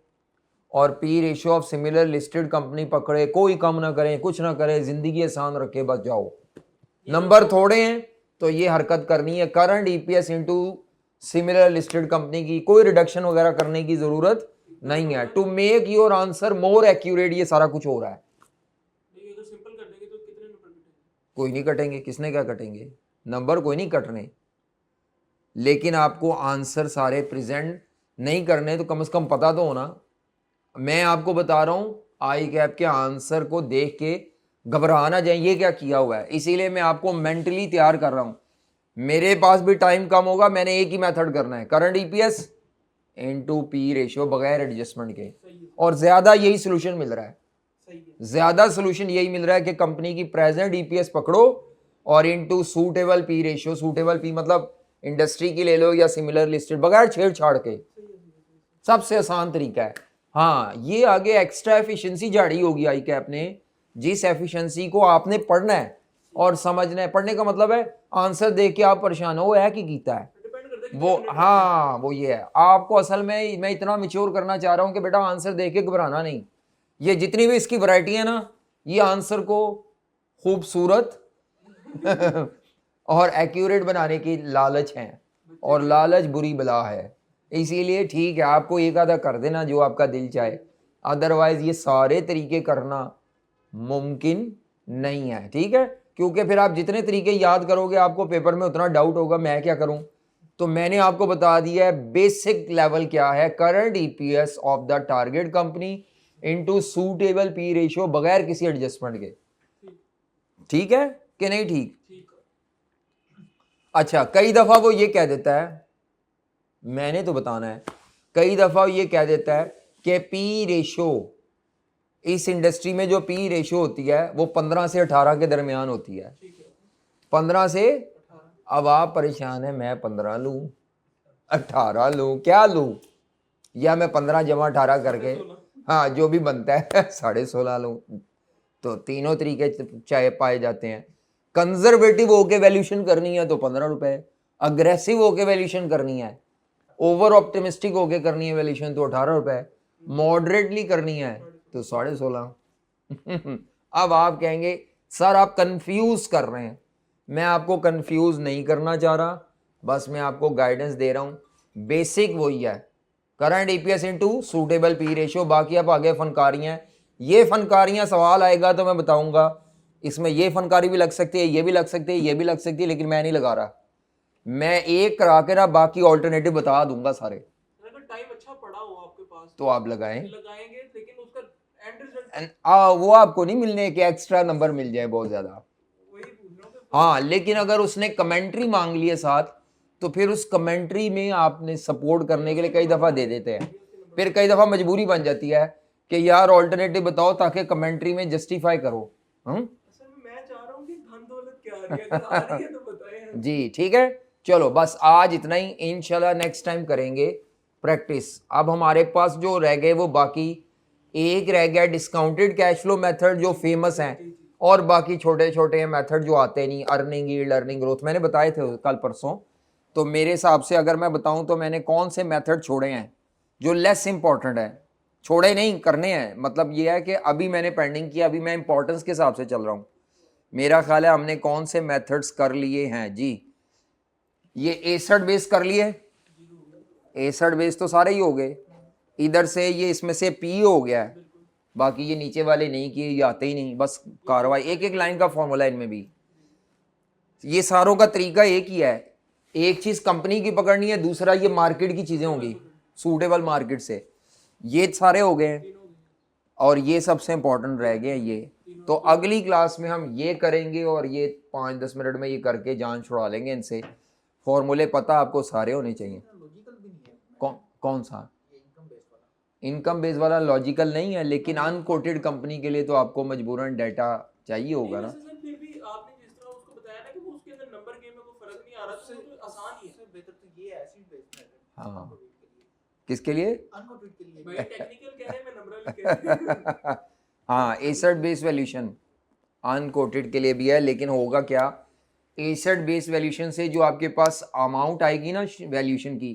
और P ratio of similar listed company पकड़े, कोई कम ना करें, कुछ ना करें, जिंदगी आसान रखे, बस जाओ। नंबर थोड़े हैं तो ये हरकत करनी है, current EPS into similar listed company की, कोई रिडक्शन वगैरह करने की जरूरत नहीं है। To make your answer more accurate ये सारा कुछ हो रहा है। नहीं अगर सिंपल कर देंगे तो कितने नंबर कटेंगे? कोई नहीं कटेंगे, किसने क्या कटेंगे, नंबर कोई नहीं कटने, लेकिन आपको आंसर सारे प्रेजेंट नहीं करने तो कम से कम पता तो होना। मैं आपको बता रहा हूं आई कैप के आंसर को देख के घबरा ना जाए ये क्या किया हुआ है, इसीलिए मैं आपको मेंटली तैयार कर रहा हूं। मेरे पास भी टाइम कम होगा, मैंने एक ही मेथड करना है, current EPS into P ratio बगैर एडजस्टमेंट के, और ज्यादा यही सोल्यूशन मिल रहा है। सही है। ज्यादा सोल्यूशन यही मिल रहा है कि कंपनी की प्रेजेंट ईपीएस पकड़ो और into suitable P ratio, suitable P मतलब इंडस्ट्री की ले लो या सिमिलर लिस्टेड, बगैर छेड़छाड़ के, सबसे आसान तरीका है। हाँ, ये आगे एक्स्ट्रा एफिशिएंसी झाड़ी होगी आई कैप ने, जिस एफिशिएंसी को आपने पढ़ना है और समझना है। पढ़ने का मतलब है आंसर देख के आप परेशान हो, वो है कि कीता है डिपेंड करता है कि वो, हाँ वो ये है। आपको असल में मैं इतना मिच्योर करना चाह रहा हूं कि बेटा आंसर देख के घबराना नहीं। ये जितनी भी इसकी वैरायटी है ना, ये आंसर को खूबसूरत और एक्यूरेट बनाने की लालच है, और लालच बुरी बला है। इसीलिए ठीक है, आपको एक आधा कर देना जो आपका दिल चाहे, अदरवाइज ये सारे तरीके करना मुमकिन नहीं है। ठीक है, क्योंकि फिर आप जितने तरीके याद करोगे आपको पेपर में उतना डाउट होगा मैं क्या करूं। तो मैंने आपको बता दिया है बेसिक लेवल क्या है, current EPS of the target company into suitable P ratio बगैर किसी एडजस्टमेंट के। ठीक है कि नहीं? ठीक। ठीक है। अच्छा, कई दफा वो ये कह देता है, मैंने तो बताना है, कई दफा ये कह देता है कि पी रेशियो, इस इंडस्ट्री में जो पी रेशियो होती है वो 15 से 18 के दरमियान होती है। ठीक है। 15 से, अब आप परेशान है मैं 15 लूं 18 लूं, क्या लूं, या मैं 15 जमा 18 करके, हाँ जो भी बनता है 16.5 लूं। तो तीनों तरीके चाहे पाए जाते हैं। कंजर्वेटिव होके वैल्यूशन करनी है तो 15 रुपए, अग्रेसिव होके वैल्यूशन करनी है, ओवर ऑप्टिमिस्टिक होके करनी है वैल्यूशन तो 18 रुपए, मॉडरेटली करनी है तो 16.5। अब आप कहेंगे सर आप कंफ्यूज कर रहे हैं, मैं आपको कंफ्यूज नहीं करना चाह रहा, बस मैं आपको गाइडेंस दे रहा हूं। बेसिक वही है, current EPS into suitable P ratio, बाकी आप आगे फनकारियां, ये फनकारियां सवाल आएगा तो मैं बताऊंगा, इसमें ये फनकारी भी लग सकती है, ये भी लग सकती है, ये भी लग सकती है, लेकिन मैं नहीं लगा रहा। मैं एक करा के ना बाकी ऑल्टरनेटिव बता दूंगा सारे। अगर टाइम अच्छा पड़ा हो आपके पास तो आप लगाएं, लगाएंगे, लेकिन उसका एंड रिजल्ट वो आपको नहीं मिलने के एक्स्ट्रा नंबर मिल जाए बहुत ज्यादा। वही पूछ रहा हूँ कि हाँ, लेकिन अगर उसने कमेंट्री मांग ली है साथ तो फिर उस कमेंट्री में आपने सपोर्ट करने के लिए कई दफ़ा दे देते हैं, फिर कई दफ़ा मजबूरी बन जाती है कि यार ऑल्टरनेटिव बताओ ताकि कमेंट्री में जस्टिफाई करो। असल में मैं चाह रहा हूँ कि धन दौलत क्या आ रही है, अगर आ रही है तो बताएं। जी ठीक है, चलो बस आज इतना ही, इंशाल्लाह नेक्स्ट टाइम करेंगे प्रैक्टिस। अब हमारे पास जो रह गए वो बाकी, एक रह गया डिस्काउंटेड कैश फ्लो मेथड जो फेमस हैं, और बाकी छोटे छोटे मेथड जो आते नहीं, अर्निंग यील्ड, अर्निंग ग्रोथ मैंने बताए थे कल परसों। तो मेरे हिसाब से अगर मैं बताऊं तो मैंने कौन से मेथड छोड़े हैं जो लेस इंपॉर्टेंट है, छोड़े नहीं, करने हैं, मतलब ये है कि अभी मैंने पेंडिंग किया, अभी मैं इंपॉर्टेंस के हिसाब से चल रहा हूँ। मेरा ख्याल है हमने कौन से मेथड्स कर लिए हैं जी, ये एसड बेस कर लिए, एसड बेस तो सारे ही हो गए, इधर से ये इसमें से पी हो गया है, बाकी ये नीचे वाले नहीं किए, ये आते ही नहीं, बस कार्रवाई एक एक लाइन का फॉर्मूला इनमें भी। ये सारों का तरीका एक ही है, एक चीज़ कंपनी की पकड़नी है, दूसरा ये मार्केट की चीज़ें होंगी सूटेबल मार्केट से, ये सारे हो गए हैं, और ये सबसे इंपॉर्टेंट रह गए ये। तो अगली क्लास में हम ये करेंगे और ये 5-10 मिनट में ये करके जान छुड़ा लेंगे इनसे। फॉर्मूले पता आपको सारे होने चाहिए। लॉजिकल भी नहीं है कौन सा? ये इनकम बेस वाला। इनकम बेस वाला लॉजिकल नहीं है, लेकिन अनकोटेड कंपनी के लिए तो आपको मजबूरन डाटा चाहिए होगा ना। वैसे सर फिर भी आपने जिस तरह उसको बताया ना कि वो उसके अंदर नंबर गेम में कोई फर्क नहीं आ रहा, तो वो तो आसान ही है। उससे बेहतर तो ये एसिड बेस्ड मेथड। हाँ, किसके लिए? अनकोटेड के लिए। भाई टेक्निकल कह रहे हैं, मैं नंबर लिख के हाँ, एसिड बेस वैल्यूशन अनकोटेड के लिए भी है, लेकिन होगा क्या, एसिड बेस वैल्यूशन से जो आपके पास अमाउंट आएगी ना वैल्यूशन की,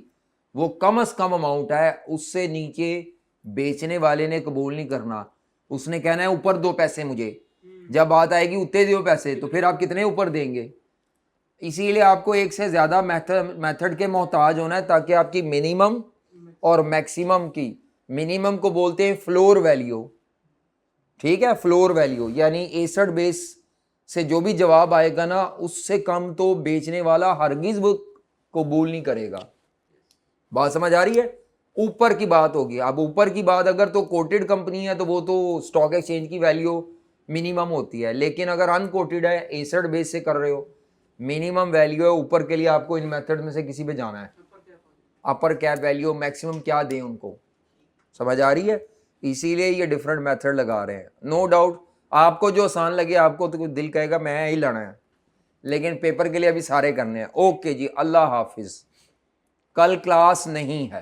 वो कम से कम अमाउंट है, उससे नीचे बेचने वाले ने कबूल नहीं करना, उसने कहना है ऊपर दो पैसे मुझे, जब बात आएगी उतने दो पैसे, तो फिर आप कितने ऊपर देंगे। इसीलिए आपको एक से ज़्यादा मेथड के मोहताज होना है, ताकि आपकी मिनिमम और मैक्सिमम की, मिनिमम को बोलते हैं फ्लोर वैल्यू, ठीक है, फ्लोर वैल्यू, यानी एसिड बेस से जो भी जवाब आएगा ना, उससे कम तो बेचने वाला हरगिज वो कबूल नहीं करेगा। बात समझ आ रही है? ऊपर की बात होगी। अब ऊपर की बात अगर तो कोटेड कंपनी है तो वो तो स्टॉक एक्सचेंज की वैल्यू मिनिमम होती है, लेकिन अगर अनकोटेड है, एसिड बेस से कर रहे हो, मिनिमम वैल्यू है, ऊपर के लिए आपको इन मेथड में से किसी पे जाना है, अपर कैप वैल्यू, मैक्सिमम क्या दें उनको। समझ आ रही है? इसीलिए ये डिफरेंट मेथड लगा रहे हैं। नो डाउट आपको जो आसान लगे, आपको तो दिल कहेगा मैं यही लाना है, लेकिन पेपर के लिए अभी सारे करने हैं। ओके जी, अल्लाह हाफिज। कल क्लास नहीं है।